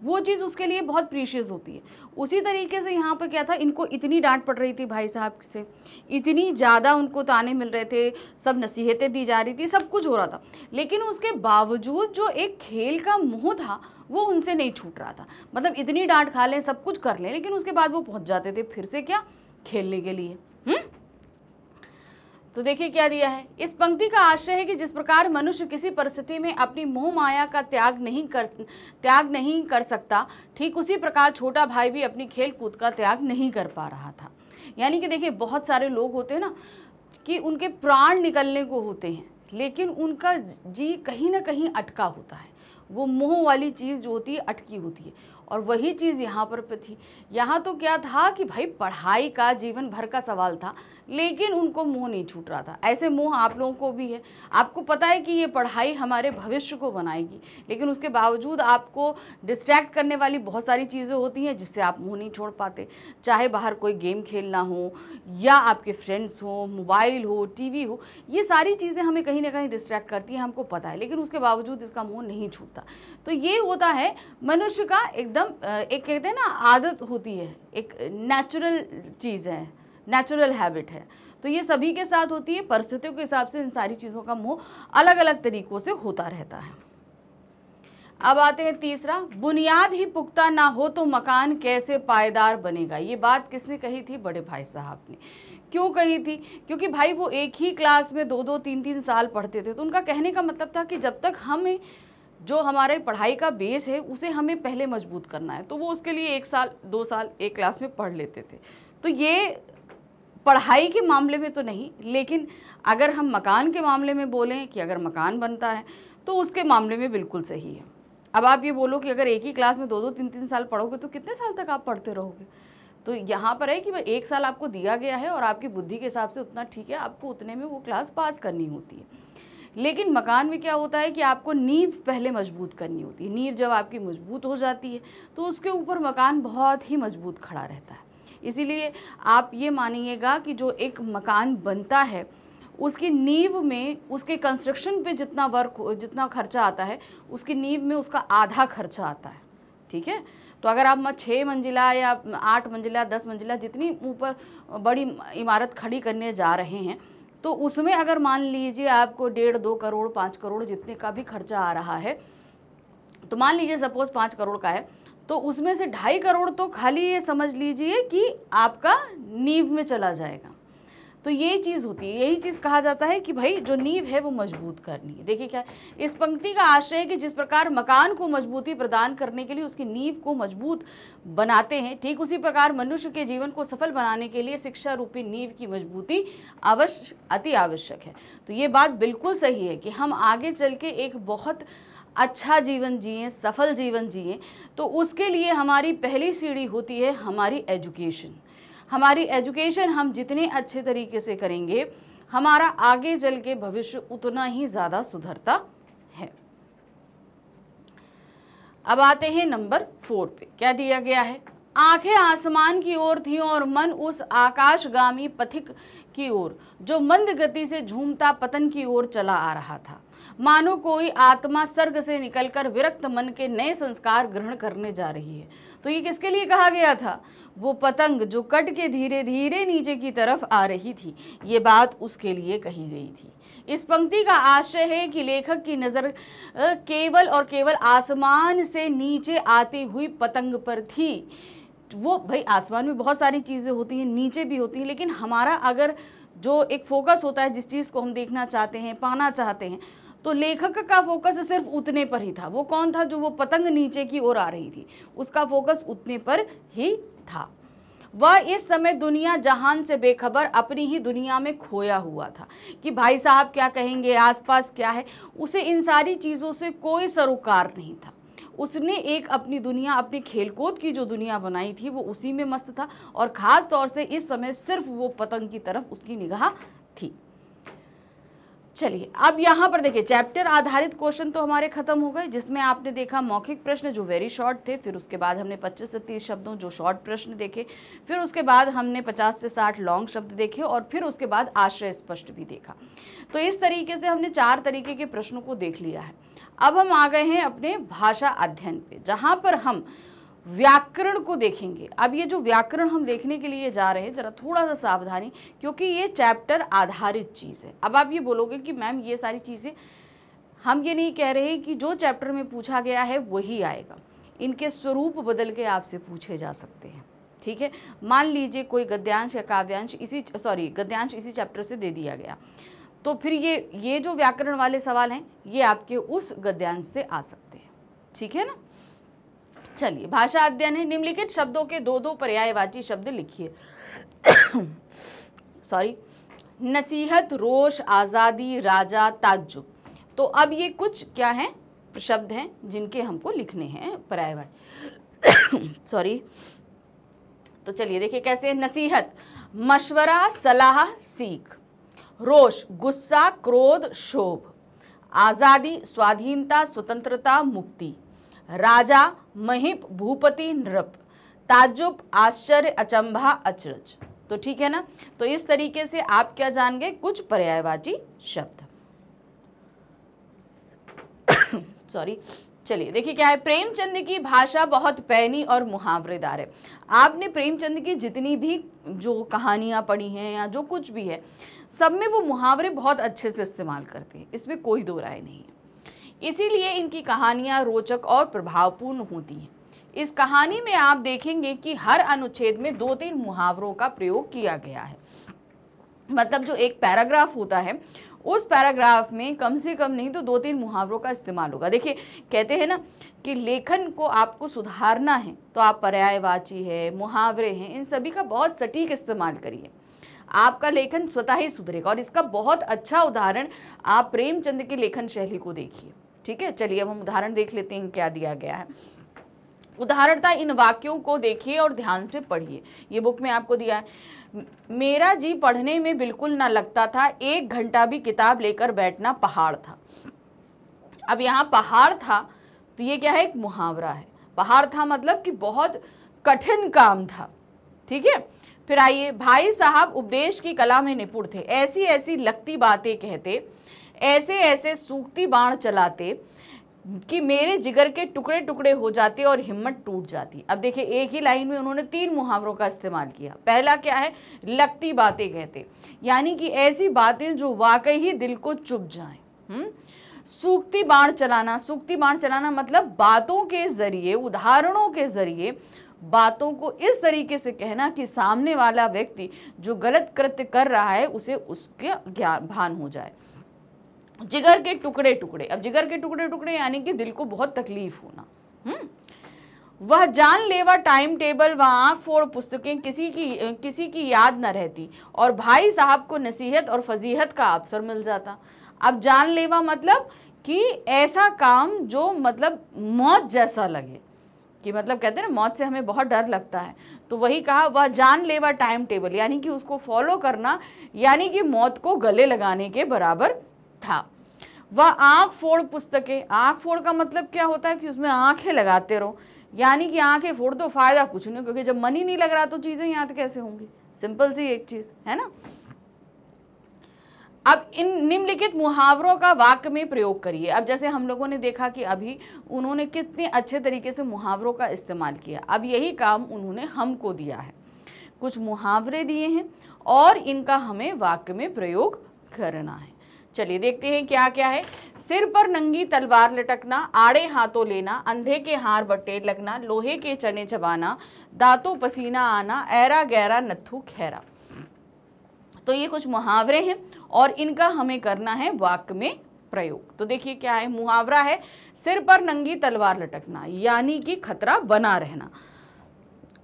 वो चीज़ उसके लिए बहुत प्रीशियस होती है। उसी तरीके से यहाँ पर क्या था, इनको इतनी डांट पड़ रही थी भाई साहब से, इतनी ज़्यादा उनको ताने मिल रहे थे, सब नसीहतें दी जा रही थी, सब कुछ हो रहा था, लेकिन उसके बावजूद जो एक खेल का मोह था वो उनसे नहीं छूट रहा था। मतलब इतनी डांट खा लें, सब कुछ कर लें, लेकिन उसके बाद वो पहुँच जाते थे फिर से क्या, खेलने के लिए। तो देखिए क्या दिया है। इस पंक्ति का आशय है कि जिस प्रकार मनुष्य किसी परिस्थिति में अपनी मोह माया का त्याग नहीं कर सकता, ठीक उसी प्रकार छोटा भाई भी अपनी खेल कूद का त्याग नहीं कर पा रहा था। यानी कि देखिए बहुत सारे लोग होते हैं ना कि उनके प्राण निकलने को होते हैं, लेकिन उनका जी कहीं ना कहीं अटका होता है, वो मोह वाली चीज़ जो होती है अटकी होती है, और वही चीज़ यहाँ पर थी। यहाँ तो क्या था कि भाई पढ़ाई का जीवन भर का सवाल था, लेकिन उनको मोह नहीं छूट रहा था। ऐसे मोह आप लोगों को भी है, आपको पता है कि ये पढ़ाई हमारे भविष्य को बनाएगी, लेकिन उसके बावजूद आपको डिस्ट्रैक्ट करने वाली बहुत सारी चीज़ें होती हैं जिससे आप मोह नहीं छोड़ पाते। चाहे बाहर कोई गेम खेलना हो या आपके फ्रेंड्स हो, मोबाइल हो, टीवी हो, ये सारी चीज़ें हमें कहीं ना कहीं डिस्ट्रैक्ट करती हैं, हमको पता है, लेकिन उसके बावजूद इसका मोह नहीं छूटता। तो ये होता है मनुष्य का एकदम एक कहते हैं ना आदत होती है, एक नेचुरल चीज़ है, नेचुरल हैबिट है। तो ये सभी के साथ होती है, परिस्थितियों के हिसाब से इन सारी चीज़ों का मोह अलग अलग तरीकों से होता रहता है। अब आते हैं तीसरा, बुनियाद ही पुख्ता ना हो तो मकान कैसे पायदार बनेगा। ये बात किसने कही थी? बड़े भाई साहब ने। क्यों कही थी? क्योंकि भाई वो एक ही क्लास में 2-2 3-3 साल पढ़ते थे, तो उनका कहने का मतलब था कि जब तक हमें जो हमारे पढ़ाई का बेस है उसे हमें पहले मजबूत करना है, तो वो उसके लिए 1 साल 2 साल एक क्लास में पढ़ लेते थे। तो ये पढ़ाई के मामले में तो नहीं, लेकिन अगर हम मकान के मामले में बोलें कि अगर मकान बनता है तो उसके मामले में बिल्कुल सही है। अब आप ये बोलो कि अगर एक ही क्लास में 2-2 3-3 साल पढ़ोगे तो कितने साल तक आप पढ़ते रहोगे? तो यहाँ पर है कि भाई 1 साल आपको दिया गया है और आपकी बुद्धि के हिसाब से उतना ठीक है, आपको उतने में वो क्लास पास करनी होती है। लेकिन मकान में क्या होता है कि आपको नींव पहले मजबूत करनी होती है। नींव जब आपकी मजबूत हो जाती है तो उसके ऊपर मकान बहुत ही मजबूत खड़ा रहता है। इसीलिए आप ये मानिएगा कि जो एक मकान बनता है उसकी नींव में, उसके कंस्ट्रक्शन पे जितना खर्चा आता है, उसकी नींव में उसका आधा खर्चा आता है। ठीक है, तो अगर आप 6 मंजिला या 8 मंजिला 10 मंजिला जितनी ऊपर बड़ी इमारत खड़ी करने जा रहे हैं, तो उसमें अगर मान लीजिए आपको 1.5-2 करोड़ 5 करोड़ जितने का भी खर्चा आ रहा है, तो मान लीजिए सपोज 5 करोड़ का है, तो उसमें से 2.5 करोड़ तो खाली ये समझ लीजिए कि आपका नींव में चला जाएगा। तो ये चीज़ होती है, यही चीज़ कहा जाता है कि भाई जो नींव है वो मजबूत करनी है। देखिए क्या है, इस पंक्ति का आशय है कि जिस प्रकार मकान को मजबूती प्रदान करने के लिए उसकी नींव को मजबूत बनाते हैं, ठीक उसी प्रकार मनुष्य के जीवन को सफल बनाने के लिए शिक्षा रूपी नींव की मजबूती अति आवश्यक है। तो ये बात बिल्कुल सही है कि हम आगे चल के एक बहुत अच्छा जीवन जिएं, सफल जीवन जिएं, तो उसके लिए हमारी पहली सीढ़ी होती है हमारी एजुकेशन। हमारी एजुकेशन हम जितने अच्छे तरीके से करेंगे, हमारा आगे चल के भविष्य उतना ही ज़्यादा सुधरता है। अब आते हैं नंबर 4 पे। क्या दिया गया है? आंखें आसमान की ओर थीं और मन उस आकाशगामी पथिक की ओर जो मंद गति से झूमता पतन की ओर चला आ रहा था। मानो कोई आत्मा सर्ग से निकलकर विरक्त मन के नए संस्कार ग्रहण करने जा रही है। तो ये किसके लिए कहा गया था? वो पतंग जो कट के धीरे धीरे नीचे की तरफ आ रही थी, ये बात उसके लिए कही गई थी। इस पंक्ति का आशय है कि लेखक की नज़र केवल और केवल आसमान से नीचे आती हुई पतंग पर थी। वो भाई आसमान में बहुत सारी चीज़ें होती हैं, नीचे भी होती हैं, लेकिन हमारा अगर जो एक फोकस होता है, जिस चीज़ को हम देखना चाहते हैं, पाना चाहते हैं, तो लेखक का फोकस सिर्फ उतने पर ही था। वो कौन था? जो वो पतंग नीचे की ओर आ रही थी, उसका फोकस उतने पर ही था। वह इस समय दुनिया जहान से बेखबर अपनी ही दुनिया में खोया हुआ था कि भाई साहब क्या कहेंगे, आसपास क्या है, उसे इन सारी चीज़ों से कोई सरोकार नहीं था। उसने एक अपनी दुनिया, अपनी खेलकूद की जो दुनिया बनाई थी, वो उसी में मस्त था, और ख़ास तौर से इस समय सिर्फ वो पतंग की तरफ उसकी निगाह थी। चलिए अब यहाँ पर देखिए, चैप्टर आधारित क्वेश्चन तो हमारे खत्म हो गए, जिसमें आपने देखा मौखिक प्रश्न जो वेरी शॉर्ट थे, फिर उसके बाद हमने 25 से 30 शब्दों जो शॉर्ट प्रश्न देखे, फिर उसके बाद हमने 50 से 60 लॉन्ग शब्द देखे, और फिर उसके बाद आश्रय स्पष्ट भी देखा। तो इस तरीके से हमने 4 तरीके के प्रश्नों को देख लिया है। अब हम आ गए हैं अपने भाषा अध्ययन पे, जहाँ पर हम व्याकरण को देखेंगे। अब ये जो व्याकरण हम देखने के लिए जा रहे हैं, जरा थोड़ा सा सावधानी, क्योंकि ये चैप्टर आधारित चीज़ है। अब आप ये बोलोगे कि मैम ये सारी चीज़ें, हम ये नहीं कह रहे कि जो चैप्टर में पूछा गया है वही आएगा, इनके स्वरूप बदल के आपसे पूछे जा सकते हैं। ठीक है, मान लीजिए कोई गद्यांश या काव्यांश गद्यांश इसी चैप्टर से दे दिया गया, तो फिर ये जो व्याकरण वाले सवाल हैं ये आपके उस गद्यांश से आ सकते हैं। ठीक है ना। चलिए, भाषा अध्ययन है। निम्नलिखित शब्दों के 2-2 पर्यायवाची शब्द लिखिए। नसीहत, रोष, आज़ादी, राजा, ताज्जुब। तो अब ये कुछ क्या हैं? शब्द हैं जिनके हमको लिखने हैं पर्यायवाची। तो चलिए देखिए कैसे। नसीहत, मशवरा, सलाह, सीख। रोष, गुस्सा, क्रोध, क्षोभ। आज़ादी, स्वाधीनता, स्वतंत्रता, मुक्ति। राजा, महिप, भूपति, नृप। ताज्जुब, आश्चर्य, अचंभा, अचरज। तो ठीक है ना। तो इस तरीके से आप क्या जान गए? कुछ पर्यायवाची शब्द। चलिए देखिए क्या है। प्रेमचंद की भाषा बहुत पैनी और मुहावरेदार है। आपने प्रेमचंद की जितनी भी जो कहानियाँ पढ़ी हैं या जो कुछ भी है, सब में वो मुहावरे बहुत अच्छे से इस्तेमाल करते हैं, इसमें कोई दो राय नहीं है। इसीलिए इनकी कहानियां रोचक और प्रभावपूर्ण होती हैं। इस कहानी में आप देखेंगे कि हर अनुच्छेद में 2-3 मुहावरों का प्रयोग किया गया है। मतलब जो एक पैराग्राफ होता है उस पैराग्राफ में कम से कम नहीं तो 2-3 मुहावरों का इस्तेमाल होगा। देखिए कहते हैं ना कि लेखन को आपको सुधारना है तो आप पर्यायवाची है, मुहावरे हैं, इन सभी का बहुत सटीक इस्तेमाल करिए, आपका लेखन स्वतः ही सुधरेगा। और इसका बहुत अच्छा उदाहरण आप प्रेमचंद की लेखन शैली को देखिए। ठीक है, चलिए अब हम उदाहरण देख लेते हैं क्या दिया गया है। उदाहरणतः इन वाक्यों को देखिए और ध्यान से पढ़िए। ये बुक में आपको दिया है। मेरा जी पढ़ने में बिल्कुल ना लगता था, 1 घंटा भी किताब लेकर बैठना पहाड़ था। अब यहाँ पहाड़ था तो ये क्या है, एक मुहावरा है। पहाड़ था मतलब कि बहुत कठिन काम था। ठीक है, फिर आइए, भाई साहब उपदेश की कला में निपुण थे, ऐसी ऐसी लगती बातें कहते, ऐसे ऐसे सूखती बाण चलाते कि मेरे जिगर के टुकड़े टुकड़े हो जाते और हिम्मत टूट जाती। अब देखिए एक ही लाइन में उन्होंने 3 मुहावरों का इस्तेमाल किया। पहला क्या है, लगती बातें कहते, यानी कि ऐसी बातें जो वाकई ही दिल को चुभ जाएं। सूखती बाण चलाना, सूखती बाण चलाना मतलब बातों के जरिए, उदाहरणों के जरिए बातों को इस तरीके से कहना कि सामने वाला व्यक्ति जो गलत कृत्य कर रहा है उसे उसके ज्ञान भान हो जाए। जिगर के टुकड़े टुकड़े, अब जिगर के टुकड़े टुकड़े यानी कि दिल को बहुत तकलीफ होना। वह जानलेवा टाइम टेबल व आंख फोड़ पुस्तकें किसी की याद न रहती और भाई साहब को नसीहत और फजीहत का अवसर मिल जाता। अब जानलेवा मतलब कि ऐसा काम जो मतलब मौत जैसा लगे, कि मतलब कहते हैं ना मौत से हमें बहुत डर लगता है, तो वही कहा वह जानलेवा टाइम टेबल, यानी कि उसको फॉलो करना यानी कि मौत को गले लगाने के बराबर था। वह आंख फोड़ पुस्तकें, आंख फोड़ का मतलब क्या होता है कि उसमें आंखें लगाते रहो, यानी कि आंखें फोड़ दो, फायदा कुछ नहीं, क्योंकि जब मन ही नहीं लग रहा तो चीजें याद कैसे होंगी। सिंपल सी एक चीज है ना। अब इन निम्नलिखित मुहावरों का वाक्य में प्रयोग करिए। अब जैसे हम लोगों ने देखा कि अभी उन्होंने कितने अच्छे तरीके से मुहावरों का इस्तेमाल किया। अब यही काम उन्होंने हमको दिया है, कुछ मुहावरे दिए हैं और इनका हमें वाक्य में प्रयोग करना है। चलिए देखते हैं क्या क्या है। सिर पर नंगी तलवार लटकना, आड़े हाथों लेना, अंधे के हार बटेर लगना, लोहे के चने चबाना, दांतों पसीना आना, ऐरा गहरा नत्थू खैरा। तो ये कुछ मुहावरे हैं और इनका हमें करना है वाक्य में प्रयोग। तो देखिए क्या है, मुहावरा है सिर पर नंगी तलवार लटकना, यानी कि खतरा बना रहना।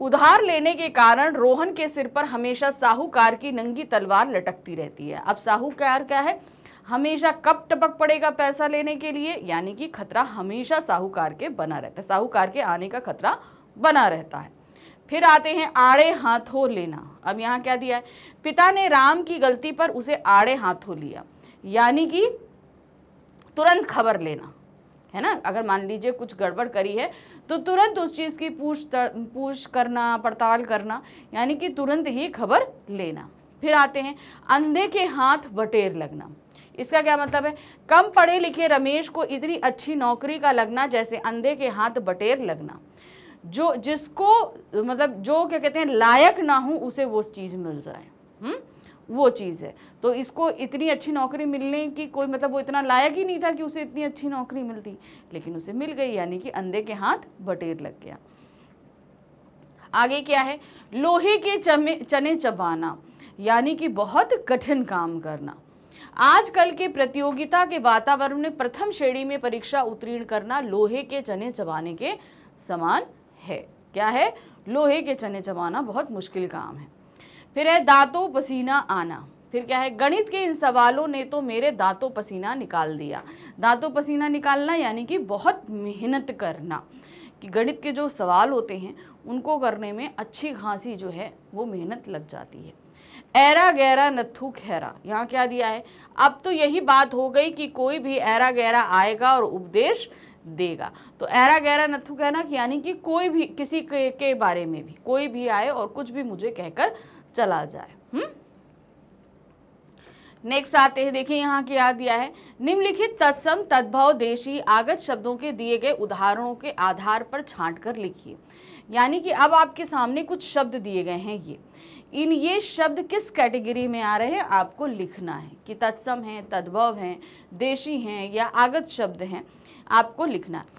उधार लेने के कारण रोहन के सिर पर हमेशा साहूकार की नंगी तलवार लटकती रहती है। अब साहूकार क्या है, हमेशा कब टपक पड़ेगा पैसा लेने के लिए, यानी कि खतरा हमेशा साहूकार के बना रहता है, साहूकार के आने का खतरा बना रहता है। फिर आते हैं आड़े हाथों लेना। अब यहाँ क्या दिया है, पिता ने राम की गलती पर उसे आड़े हाथों लिया, यानी कि तुरंत खबर लेना है ना। अगर मान लीजिए कुछ गड़बड़ करी है तो तुरंत उस चीज़ की पूछ करना, पड़ताल करना, यानी कि तुरंत ही खबर लेना। फिर आते हैं अंधे के हाथ बटेर लगना। इसका क्या मतलब है, कम पढ़े लिखे रमेश को इतनी अच्छी नौकरी का लगना जैसे अंधे के हाथ बटेर लगना। जो जिसको मतलब जो क्या कहते हैं लायक ना हो उसे वो चीज़ मिल जाए, वो चीज़ है। तो इसको इतनी अच्छी नौकरी मिलने की कोई मतलब, वो इतना लायक ही नहीं था कि उसे इतनी अच्छी नौकरी मिलती, लेकिन उसे मिल गई, यानी कि अंधे के हाथ बटेर लग गया। आगे क्या है, लोहे के चने चबाना, यानी कि बहुत कठिन काम करना। आजकल के प्रतियोगिता के वातावरण में प्रथम श्रेणी में परीक्षा उत्तीर्ण करना लोहे के चने चबाने के समान है। क्या है, लोहे के चने चबाना बहुत मुश्किल काम है। फिर है दांतों पसीना आना। फिर क्या है, गणित के इन सवालों ने तो मेरे दांतों पसीना निकाल दिया। दांतों पसीना निकालना यानी कि बहुत मेहनत करना, कि गणित के जो सवाल होते हैं उनको करने में अच्छी खासी जो है वो मेहनत लग जाती है। ऐरा गहरा नत्थू खैरा, यहाँ क्या दिया है, अब तो यही बात हो गई कि कोई भी ऐरा गहरा आएगा और उपदेश देगा। तो ऐरा गहरा नत्थू कहना यानी कि कोई भी किसी के बारे में भी कोई भी आए और कुछ भी मुझे कहकर चला जाए। नेक्स्ट आते हैं, देखिए यहाँ क्या दिया है, निम्नलिखित तत्सम तद्भव देशी आगत शब्दों के दिए गए उदाहरणों के आधार पर छांट कर लिखिए। यानी कि अब आपके सामने कुछ शब्द दिए गए हैं, ये शब्द किस कैटेगरी में आ रहे हैं आपको लिखना है कि तत्सम हैं, तद्भव हैं, देशी हैं या आगत शब्द हैं। आपको लिखना है।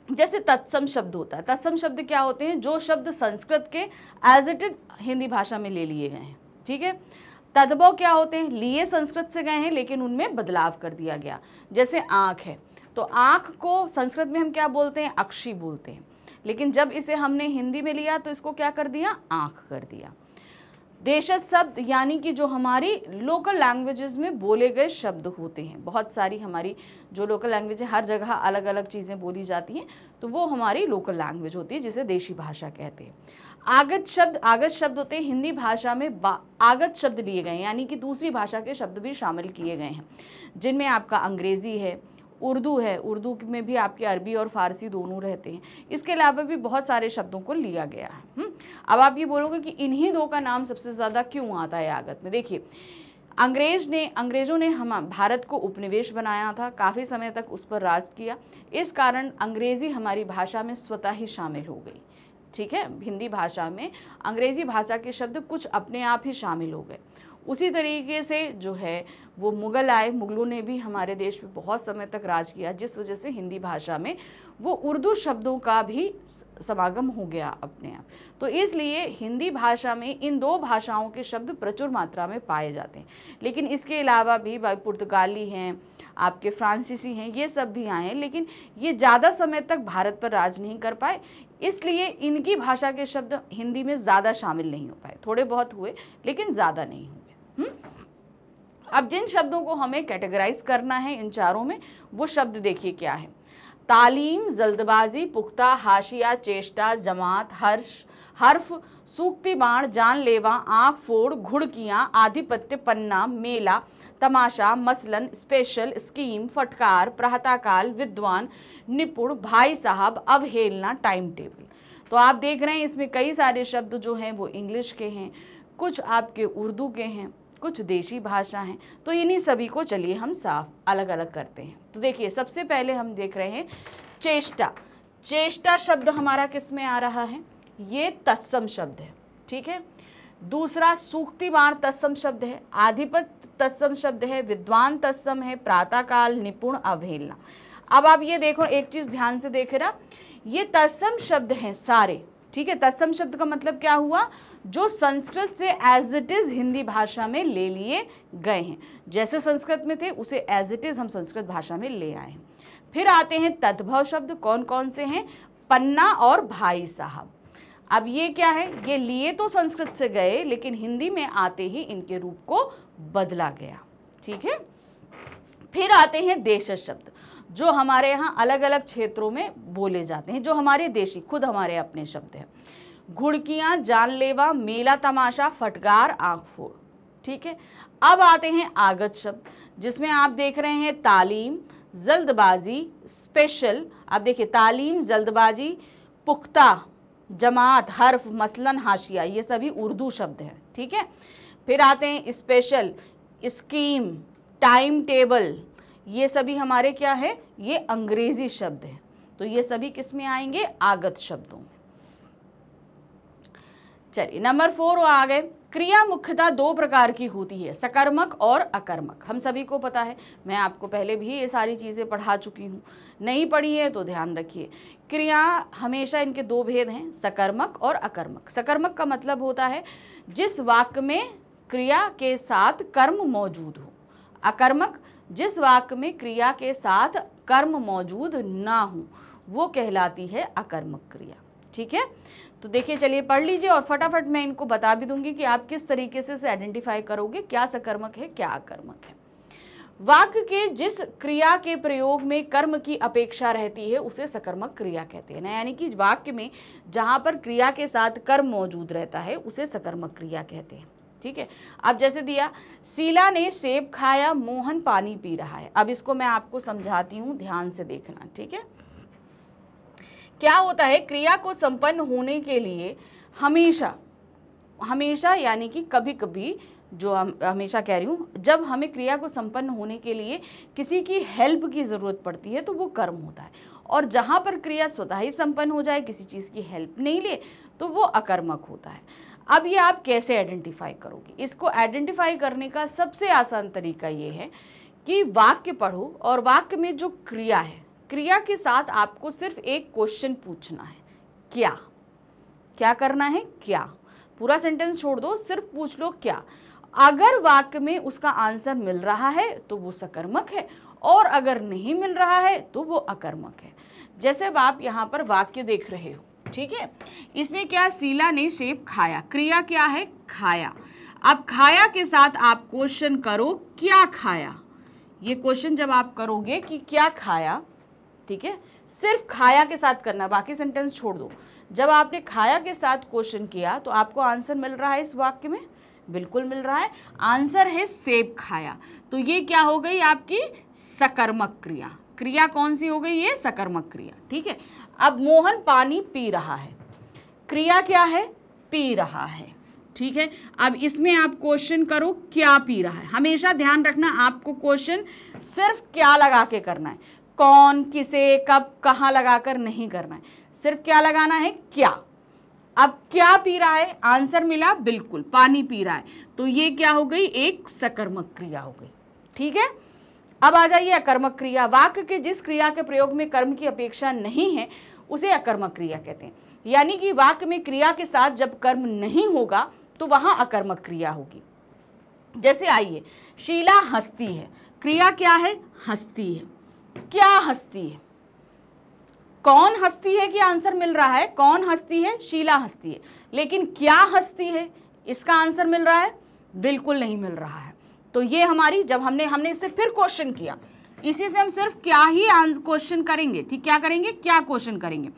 जैसे तत्सम शब्द होता है, तत्सम शब्द क्या होते हैं, जो शब्द संस्कृत के एज इट इज हिंदी भाषा में ले लिए गए हैं, ठीक है। तद्भव क्या होते हैं, लिए संस्कृत से गए हैं लेकिन उनमें बदलाव कर दिया गया। जैसे आँख है, तो आँख को संस्कृत में हम क्या बोलते हैं, अक्षी बोलते हैं, लेकिन जब इसे हमने हिंदी में लिया तो इसको क्या कर दिया, आँख कर दिया। देशज शब्द यानी कि जो हमारी लोकल लैंग्वेजेस में बोले गए शब्द होते हैं, बहुत सारी हमारी जो लोकल लैंग्वेज है, हर जगह अलग अलग चीज़ें बोली जाती हैं, तो वो हमारी लोकल लैंग्वेज होती है जिसे देशी भाषा कहते हैं। आगत शब्द होते हैं हिंदी भाषा में आगत शब्द लिए गए हैं, यानी कि दूसरी भाषा के शब्द भी शामिल किए गए हैं, जिनमें आपका अंग्रेज़ी है, उर्दू है, उर्दू में भी आपके अरबी और फारसी दोनों रहते हैं। इसके अलावा भी बहुत सारे शब्दों को लिया गया है। अब आप ये बोलोगे कि इन्हीं दो का नाम सबसे ज़्यादा क्यों आता है आगत में। देखिए, अंग्रेज़ों ने हम भारत को उपनिवेश बनाया था, काफ़ी समय तक उस पर राज किया, इस कारण अंग्रेज़ी हमारी भाषा में स्वतः ही शामिल हो गई, ठीक है। हिंदी भाषा में अंग्रेज़ी भाषा के शब्द कुछ अपने आप ही शामिल हो गए। उसी तरीके से जो है वो मुग़ल आए, मुग़लों ने भी हमारे देश में बहुत समय तक राज किया, जिस वजह से हिंदी भाषा में वो उर्दू शब्दों का भी समागम हो गया अपने आप। तो इसलिए हिंदी भाषा में इन दो भाषाओं के शब्द प्रचुर मात्रा में पाए जाते हैं। लेकिन इसके अलावा भी पुर्तगाली हैं, आपके फ्रांसीसी हैं, ये सब भी आए हैं, लेकिन ये ज़्यादा समय तक भारत पर राज नहीं कर पाए, इसलिए इनकी भाषा के शब्द हिंदी में ज़्यादा शामिल नहीं हो पाए। थोड़े बहुत हुए लेकिन ज़्यादा नहीं हुए। अब जिन शब्दों को हमें कैटेगराइज करना है इन चारों में, वो शब्द देखिए क्या है। तालीम, जल्दबाजी, पुख्ता, हाशिया, चेष्टा, जमात, हर्फ, सूक्ति बाण, जानलेवा, आँख फोड़, घुड़कियाँ, आधिपत्य, पन्ना, मेला, तमाशा, मसलन, स्पेशल, स्कीम, फटकार, प्रातःकाल, विद्वान, निपुण, भाई साहब, अवहेलना, टाइम टेबल। तो आप देख रहे हैं इसमें कई सारे शब्द जो हैं वो इंग्लिश के हैं, कुछ आपके उर्दू के हैं, कुछ देशी भाषा हैं। तो इन्हीं सभी को चलिए हम साफ अलग अलग करते हैं। तो देखिए, सबसे पहले हम देख रहे हैं चेष्टा। चेष्टा शब्द हमारा किस में आ रहा है, ये तत्सम शब्द है, ठीक है। दूसरा सूक्ति बाण तत्सम शब्द है, आधिपत्य तत्सम शब्द है, विद्वान तत्सम है, प्रातःकाल, निपुण, अवहेलना। अब आप ये देखो, एक चीज ध्यान से देखे ना, ये तत्सम शब्द हैं सारे, ठीक है। तत्सम शब्द का मतलब क्या हुआ, जो संस्कृत से एज इट इज हिंदी भाषा में ले लिए गए हैं, जैसे संस्कृत में थे उसे एज इट इज हम संस्कृत भाषा में ले आए हैं। फिर आते हैं तद्भव शब्द, कौन कौन से हैं, पन्ना और भाई साहब। अब ये क्या है, ये लिए तो संस्कृत से गए लेकिन हिंदी में आते ही इनके रूप को बदला गया, ठीक है। फिर आते हैं देशज शब्द, जो हमारे यहाँ अलग अलग क्षेत्रों में बोले जाते हैं, जो हमारे देशी खुद हमारे अपने शब्द हैं। घुड़कियाँ, जानलेवा, मेला तमाशा, फटकार, आँख फोड़, ठीक है। अब आते हैं आगत शब्द, जिसमें आप देख रहे हैं तालीम, जल्दबाजी, स्पेशल। आप देखिए, तालीम, जल्दबाजी, पुख्ता, जमात, हर्फ, मसलन, हाशिया, ये सभी उर्दू शब्द हैं, ठीक है। फिर आते हैं स्पेशल, स्कीम, टाइम टेबल, ये सभी हमारे क्या है, ये अंग्रेजी शब्द हैं। तो ये सभी किस में आएंगे, आगत शब्दों में। चलिए, नंबर 4 आ गए। क्रिया मुख्यतः दो प्रकार की होती है, सकर्मक और अकर्मक। हम सभी को पता है, मैं आपको पहले भी ये सारी चीज़ें पढ़ा चुकी हूँ, नहीं पढ़ी है तो ध्यान रखिए। क्रिया हमेशा इनके दो भेद हैं, सकर्मक और अकर्मक। सकर्मक का मतलब होता है जिस वाक्य में क्रिया के साथ कर्म मौजूद हो। अकर्मक जिस वाक्य में क्रिया के साथ कर्म मौजूद ना हो, वो कहलाती है अकर्मक क्रिया, ठीक है। तो देखिए, चलिए पढ़ लीजिए और फटाफट मैं इनको बता भी दूंगी कि आप किस तरीके से इसे आइडेंटिफाई करोगे, क्या सकर्मक है क्या अकर्मक है। वाक्य के जिस क्रिया के प्रयोग में कर्म की अपेक्षा रहती है उसे सकर्मक क्रिया कहते हैं ना, यानी कि वाक्य में जहां पर क्रिया के साथ कर्म मौजूद रहता है उसे सकर्मक क्रिया कहते हैं, ठीक है। अब जैसे दिया, शीला ने सेब खाया, मोहन पानी पी रहा है। अब इसको मैं आपको समझाती हूँ, ध्यान से देखना, ठीक है। क्या होता है, क्रिया को संपन्न होने के लिए हमेशा यानी कि कभी कभी, जो हम हमेशा कह रही हूँ, जब हमें क्रिया को संपन्न होने के लिए किसी की हेल्प की ज़रूरत पड़ती है तो वो कर्म होता है, और जहाँ पर क्रिया स्वतः ही संपन्न हो जाए, किसी चीज़ की हेल्प नहीं ले, तो वो अकर्मक होता है। अब ये आप कैसे आइडेंटिफाई करोगे, इसको आइडेंटिफाई करने का सबसे आसान तरीका ये है कि वाक्य पढ़ो और वाक्य में जो क्रिया है, क्रिया के साथ आपको सिर्फ एक क्वेश्चन पूछना है, क्या। क्या करना है, क्या। पूरा सेंटेंस छोड़ दो, सिर्फ पूछ लो क्या। अगर वाक्य में उसका आंसर मिल रहा है तो वो सकर्मक है, और अगर नहीं मिल रहा है तो वो अकर्मक है। जैसे अब आप यहाँ पर वाक्य देख रहे हो, ठीक है, इसमें क्या, शीला ने सेब खाया, क्रिया क्या है, खाया। अब खाया के साथ आप क्वेश्चन करो, क्या खाया। ये क्वेश्चन जब आप करोगे कि क्या खाया, ठीक है, सिर्फ खाया के साथ करना, बाकी सेंटेंस छोड़ दो। जब आपने खाया के साथ क्वेश्चन किया तो आपको आंसर मिल रहा है इस वाक्य में, बिल्कुल मिल रहा है। आंसर है सेब खाया। तो ये क्या हो गई आपकी सकर्मक क्रिया। क्रिया कौन सी हो गई, ये सकर्मक क्रिया, ठीक है। अब मोहन पानी पी रहा है, क्रिया क्या है, पी रहा है, ठीक है। अब इसमें आप क्वेश्चन करो, क्या पी रहा है। हमेशा ध्यान रखना, आपको क्वेश्चन सिर्फ क्या लगा के करना है, कौन, किसे, कब, कहाँ लगाकर नहीं करना है, सिर्फ क्या लगाना है, क्या। अब क्या पी रहा है, आंसर मिला, बिल्कुल पानी पी रहा है, तो ये क्या हो गई, एक सकर्मक क्रिया हो गई, ठीक है। अब आ जाइए अकर्मक क्रिया। वाक्य के जिस क्रिया के प्रयोग में कर्म की अपेक्षा नहीं है उसे अकर्मक क्रिया कहते हैं। यानी कि वाक्य में क्रिया के साथ जब कर्म नहीं होगा तो वहां अकर्मक क्रिया होगी। जैसे आइए, शीला हंसती है, क्रिया क्या है, हंसती है। क्या हंसती है, कौन हंसती है कि आंसर मिल रहा है, कौन हंसती है, शीला हंसती है। लेकिन क्या हंसती है, इसका आंसर मिल रहा है, बिल्कुल नहीं मिल रहा है। तो ये हमारी, जब हमने इससे फिर क्वेश्चन किया, इसी से हम सिर्फ क्या ही क्वेश्चन करेंगे, ठीक, क्या करेंगे, क्या क्वेश्चन करेंगे।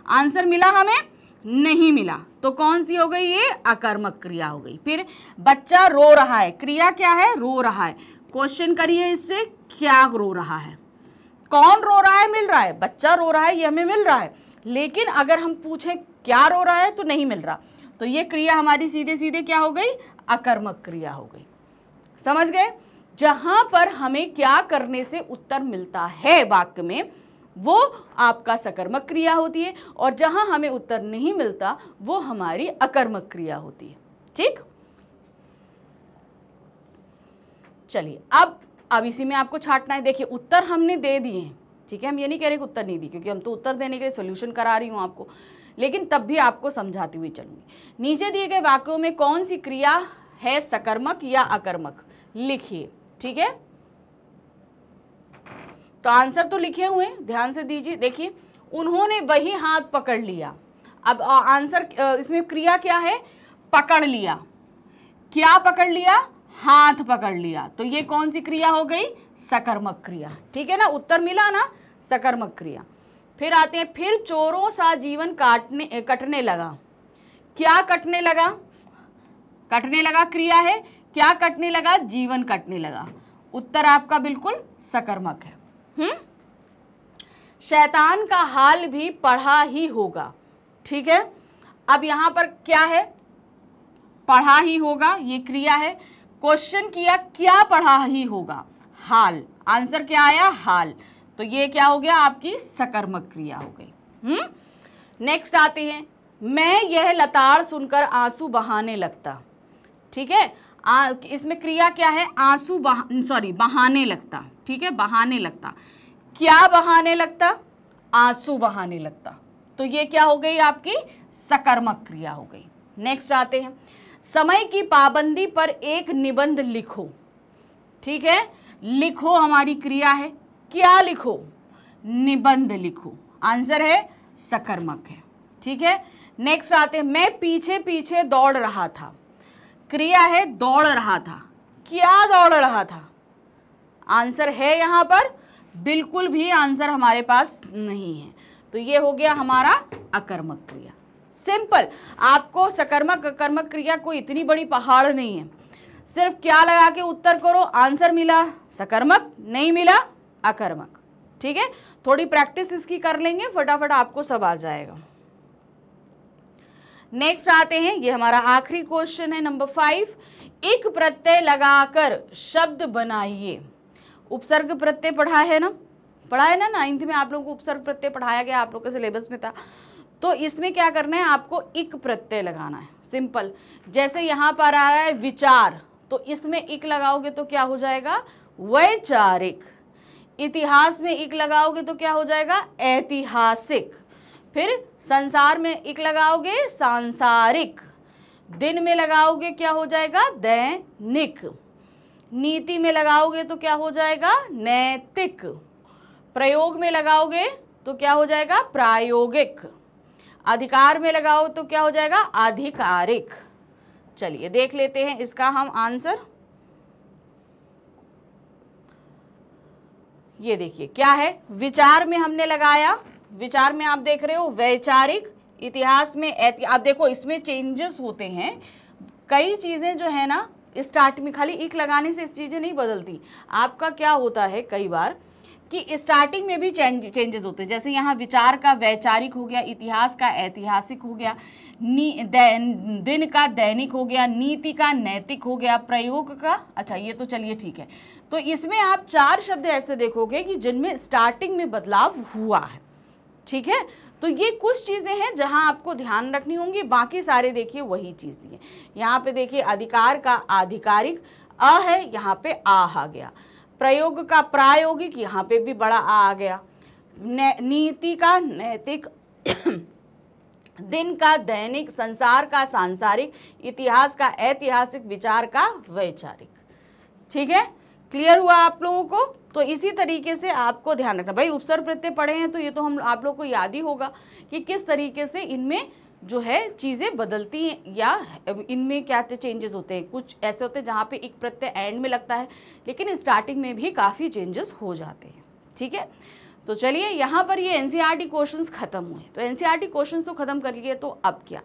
आंसर मिला हमें, नहीं मिला, तो कौन सी हो गई, ये अकर्मक क्रिया हो गई। फिर बच्चा रो रहा है, क्रिया क्या है, रो रहा है। क्वेश्चन करिए इससे, क्या रो रहा है, कौन रो रहा है, मिल रहा है, बच्चा रो रहा है, ये हमें मिल रहा है। लेकिन अगर हम पूछें क्या रो रहा है तो नहीं मिल रहा, तो ये क्रिया हमारी सीधे सीधे क्या हो गई, अकर्मक क्रिया हो गई। समझ गए। जहां पर हमें क्या करने से उत्तर मिलता है वाक्य में, वो आपका सकर्मक क्रिया होती है, और जहां हमें उत्तर नहीं मिलता वो हमारी अकर्मक क्रिया होती है, ठीक। चलिए अब इसी में आपको छांटना है। देखिए उत्तर हमने दे दिए हैं, ठीक है, हम ये नहीं कह रहे कि उत्तर नहीं दी, क्योंकि हम तो उत्तर देने के लिए सोल्यूशन करा रही हूं आपको, लेकिन तब भी आपको समझाती हुई चलूंगी। नीचे दिए गए वाक्यों में कौन सी क्रिया है सकर्मक या अकर्मक, लिखिए, ठीक है। तो आंसर तो लिखे हुए, ध्यान से दीजिए। देखिए, उन्होंने वही हाथ पकड़ लिया। अब आंसर, इसमें क्रिया क्या है, पकड़ लिया। क्या पकड़ लिया, हाथ पकड़ लिया, तो ये कौन सी क्रिया हो गई, सकर्मक क्रिया, ठीक है ना। उत्तर मिला ना, सकर्मक क्रिया। फिर आते हैं, फिर चोरों सा जीवन कटने लगा। क्या कटने लगा, कटने लगा क्रिया है, क्या कटने लगा, जीवन कटने लगा। उत्तर आपका बिल्कुल सकर्मक है। शैतान का हाल भी पढ़ा ही होगा, ठीक है। अब यहां पर क्या है, पढ़ा ही होगा, ये क्रिया है। क्वेश्चन किया, क्या पढ़ा ही होगा, हाल, आंसर क्या आया, हाल, तो ये क्या हो गया, आपकी सकर्मक क्रिया हो गई। नेक्स्ट आते हैं, मैं यह लताड़ सुनकर आंसू बहाने लगता, ठीक है। इसमें क्रिया क्या है, आंसू बहाने लगता, ठीक है, बहाने लगता। क्या बहाने लगता, आंसू बहाने लगता, तो ये क्या हो गई, आपकी सकर्मक क्रिया हो गई। नेक्स्ट आते हैं, समय की पाबंदी पर एक निबंध लिखो, ठीक है। लिखो हमारी क्रिया है, क्या लिखो, निबंध लिखो, आंसर है सकर्मक है, ठीक है। नेक्स्ट आते हैं, मैं पीछे पीछे दौड़ रहा था, क्रिया है दौड़ रहा था। क्या दौड़ रहा था, आंसर है यहां पर, बिल्कुल भी आंसर हमारे पास नहीं है, तो ये हो गया हमारा अकर्मक क्रिया। सिंपल, आपको सकर्मक अकर्मक क्रिया कोई इतनी बड़ी पहाड़ नहीं है, सिर्फ क्या लगा के उत्तर करो, आंसर मिला सकर्मक, नहीं मिला अकर्मक, ठीक है। थोड़ी प्रैक्टिस इसकी कर लेंगे, फटाफट आपको सब आ जाएगा। नेक्स्ट आते हैं, ये हमारा आखिरी क्वेश्चन है, नंबर 5। एक प्रत्यय लगाकर शब्द बनाइए। उपसर्ग प्रत्यय पढ़ा है ना, 9th में आप लोगों को उपसर्ग प्रत्यय पढ़ाया गया, आप लोग के सिलेबस में था। तो इसमें क्या करना है, आपको इक प्रत्यय लगाना है, सिंपल। जैसे यहाँ पर आ रहा है विचार, तो इसमें इक लगाओगे तो क्या हो जाएगा, वैचारिक। इतिहास में इक लगाओगे तो क्या हो जाएगा, ऐतिहासिक। फिर संसार में इक लगाओगे, सांसारिक। दिन में लगाओगे क्या हो जाएगा, दैनिक। नीति में लगाओगे तो क्या हो जाएगा, नैतिक। प्रयोग में लगाओगे तो क्या हो जाएगा, प्रायोगिक। अधिकार में लगाओ तो क्या हो जाएगा, आधिकारिक। चलिए देख लेते हैं इसका हम आंसर। ये देखिए क्या है, विचार में हमने लगाया, विचार में आप देख रहे हो वैचारिक, इतिहास में आप देखो इसमें चेंजेस होते हैं। कई चीजें जो है ना स्टार्ट में खाली इक लगाने से इस चीजें नहीं बदलती। आपका क्या होता है कई बार कि स्टार्टिंग में भी चेंजेस होते हैं। जैसे यहाँ विचार का वैचारिक हो गया, इतिहास का ऐतिहासिक हो गया, दिन का दैनिक हो गया, नीति का नैतिक हो गया, प्रयोग का, अच्छा ये तो चलिए ठीक है। तो इसमें आप 4 शब्द ऐसे देखोगे कि जिनमें स्टार्टिंग में बदलाव हुआ है, ठीक है। तो ये कुछ चीजें हैं जहां आपको ध्यान रखनी होंगी, बाकी सारे देखिए वही चीज दी है। यहाँ पे देखिए अधिकार का आधिकारिक अ है, यहाँ पे आ गया। प्रयोग का प्रायोगिक, यहाँ पे भी बड़ा आ गया। नीति का नैतिक, दिन का दैनिक, संसार का सांसारिक, इतिहास का ऐतिहासिक, विचार का वैचारिक। ठीक है, क्लियर हुआ आप लोगों को? तो इसी तरीके से आपको ध्यान रखना। भाई उपसर्ग प्रत्यय पढ़े हैं तो ये तो हम आप लोग को याद ही होगा कि किस तरीके से इनमें जो है चीज़ें बदलती हैं या इनमें क्या चेंजेस होते हैं। कुछ ऐसे होते हैं जहाँ पे एक प्रत्यय एंड में लगता है, लेकिन स्टार्टिंग में भी काफ़ी चेंजेस हो जाते हैं। ठीक है, तो चलिए यहाँ पर ये एनसीईआरटी क्वेश्चंस खत्म हुए। तो एनसीईआरटी क्वेश्चंस तो खत्म कर लिए, तो अब क्या,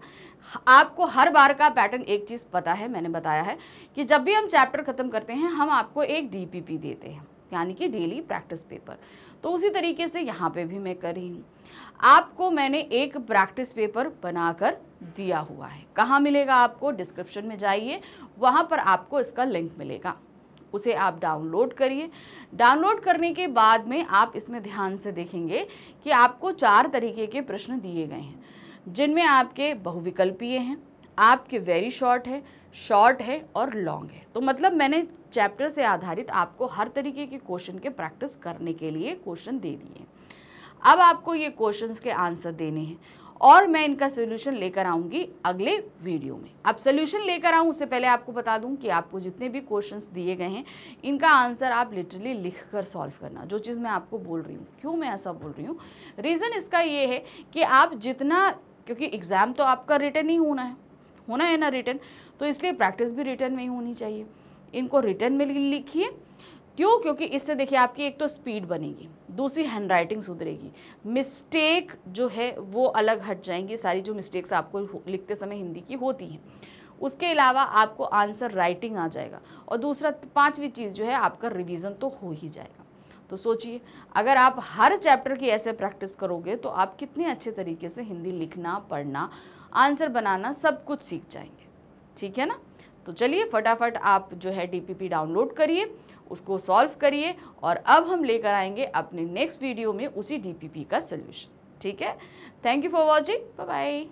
आपको हर बार का पैटर्न एक चीज़ पता है, मैंने बताया है कि जब भी हम चैप्टर खत्म करते हैं हम आपको एक डीपीपी देते हैं, यानी कि डेली प्रैक्टिस पेपर। तो उसी तरीके से यहाँ पे भी मैं कर रही हूँ। आपको मैंने एक प्रैक्टिस पेपर बनाकर दिया हुआ है। कहाँ मिलेगा आपको? डिस्क्रिप्शन में जाइए, वहाँ पर आपको इसका लिंक मिलेगा, उसे आप डाउनलोड करिए। डाउनलोड करने के बाद में आप इसमें ध्यान से देखेंगे कि आपको 4 तरीके के प्रश्न दिए गए हैं, जिनमें आपके बहुविकल्पीय हैं, आपके वेरी शॉर्ट है और लॉन्ग है। तो मतलब मैंने चैप्टर से आधारित आपको हर तरीके के क्वेश्चन के प्रैक्टिस करने के लिए क्वेश्चन दे दिए। अब आपको ये क्वेश्चंस के आंसर देने हैं और मैं इनका सोल्यूशन लेकर आऊँगी अगले वीडियो में। अब सोल्यूशन लेकर आऊँ उससे पहले आपको बता दूँ कि आपको जितने भी क्वेश्चंस दिए गए हैं इनका आंसर आप लिटरली लिख कर सॉल्व करना। जो चीज़ मैं आपको बोल रही हूँ, क्यों मैं ऐसा बोल रही हूँ, रीज़न इसका ये है कि आप जितना, क्योंकि एग्ज़ाम तो आपका रिटन ही होना है ना रिटन, तो इसलिए प्रैक्टिस भी रिटन में ही होनी चाहिए। इनको रिटन में लिखिए। क्यों? क्योंकि इससे देखिए आपकी एक तो स्पीड बनेगी, दूसरी हैंडराइटिंग सुधरेगी, मिस्टेक जो है वो अलग हट जाएंगी, सारी जो मिस्टेक्स आपको लिखते समय हिंदी की होती हैं। उसके अलावा आपको आंसर राइटिंग आ जाएगा और दूसरा 5वीं चीज़ जो है आपका रिवीजन तो हो ही जाएगा। तो सोचिए अगर आप हर चैप्टर की ऐसे प्रैक्टिस करोगे तो आप कितने अच्छे तरीके से हिंदी लिखना, पढ़ना, आंसर बनाना सब कुछ सीख जाएंगे। ठीक है ना? तो चलिए फटाफट आप जो है डीपीपी डाउनलोड करिए, उसको सॉल्व करिए और अब हम लेकर आएंगे अपने नेक्स्ट वीडियो में उसी डीपीपी का सलूशन। ठीक है, thank you for watching, bye bye.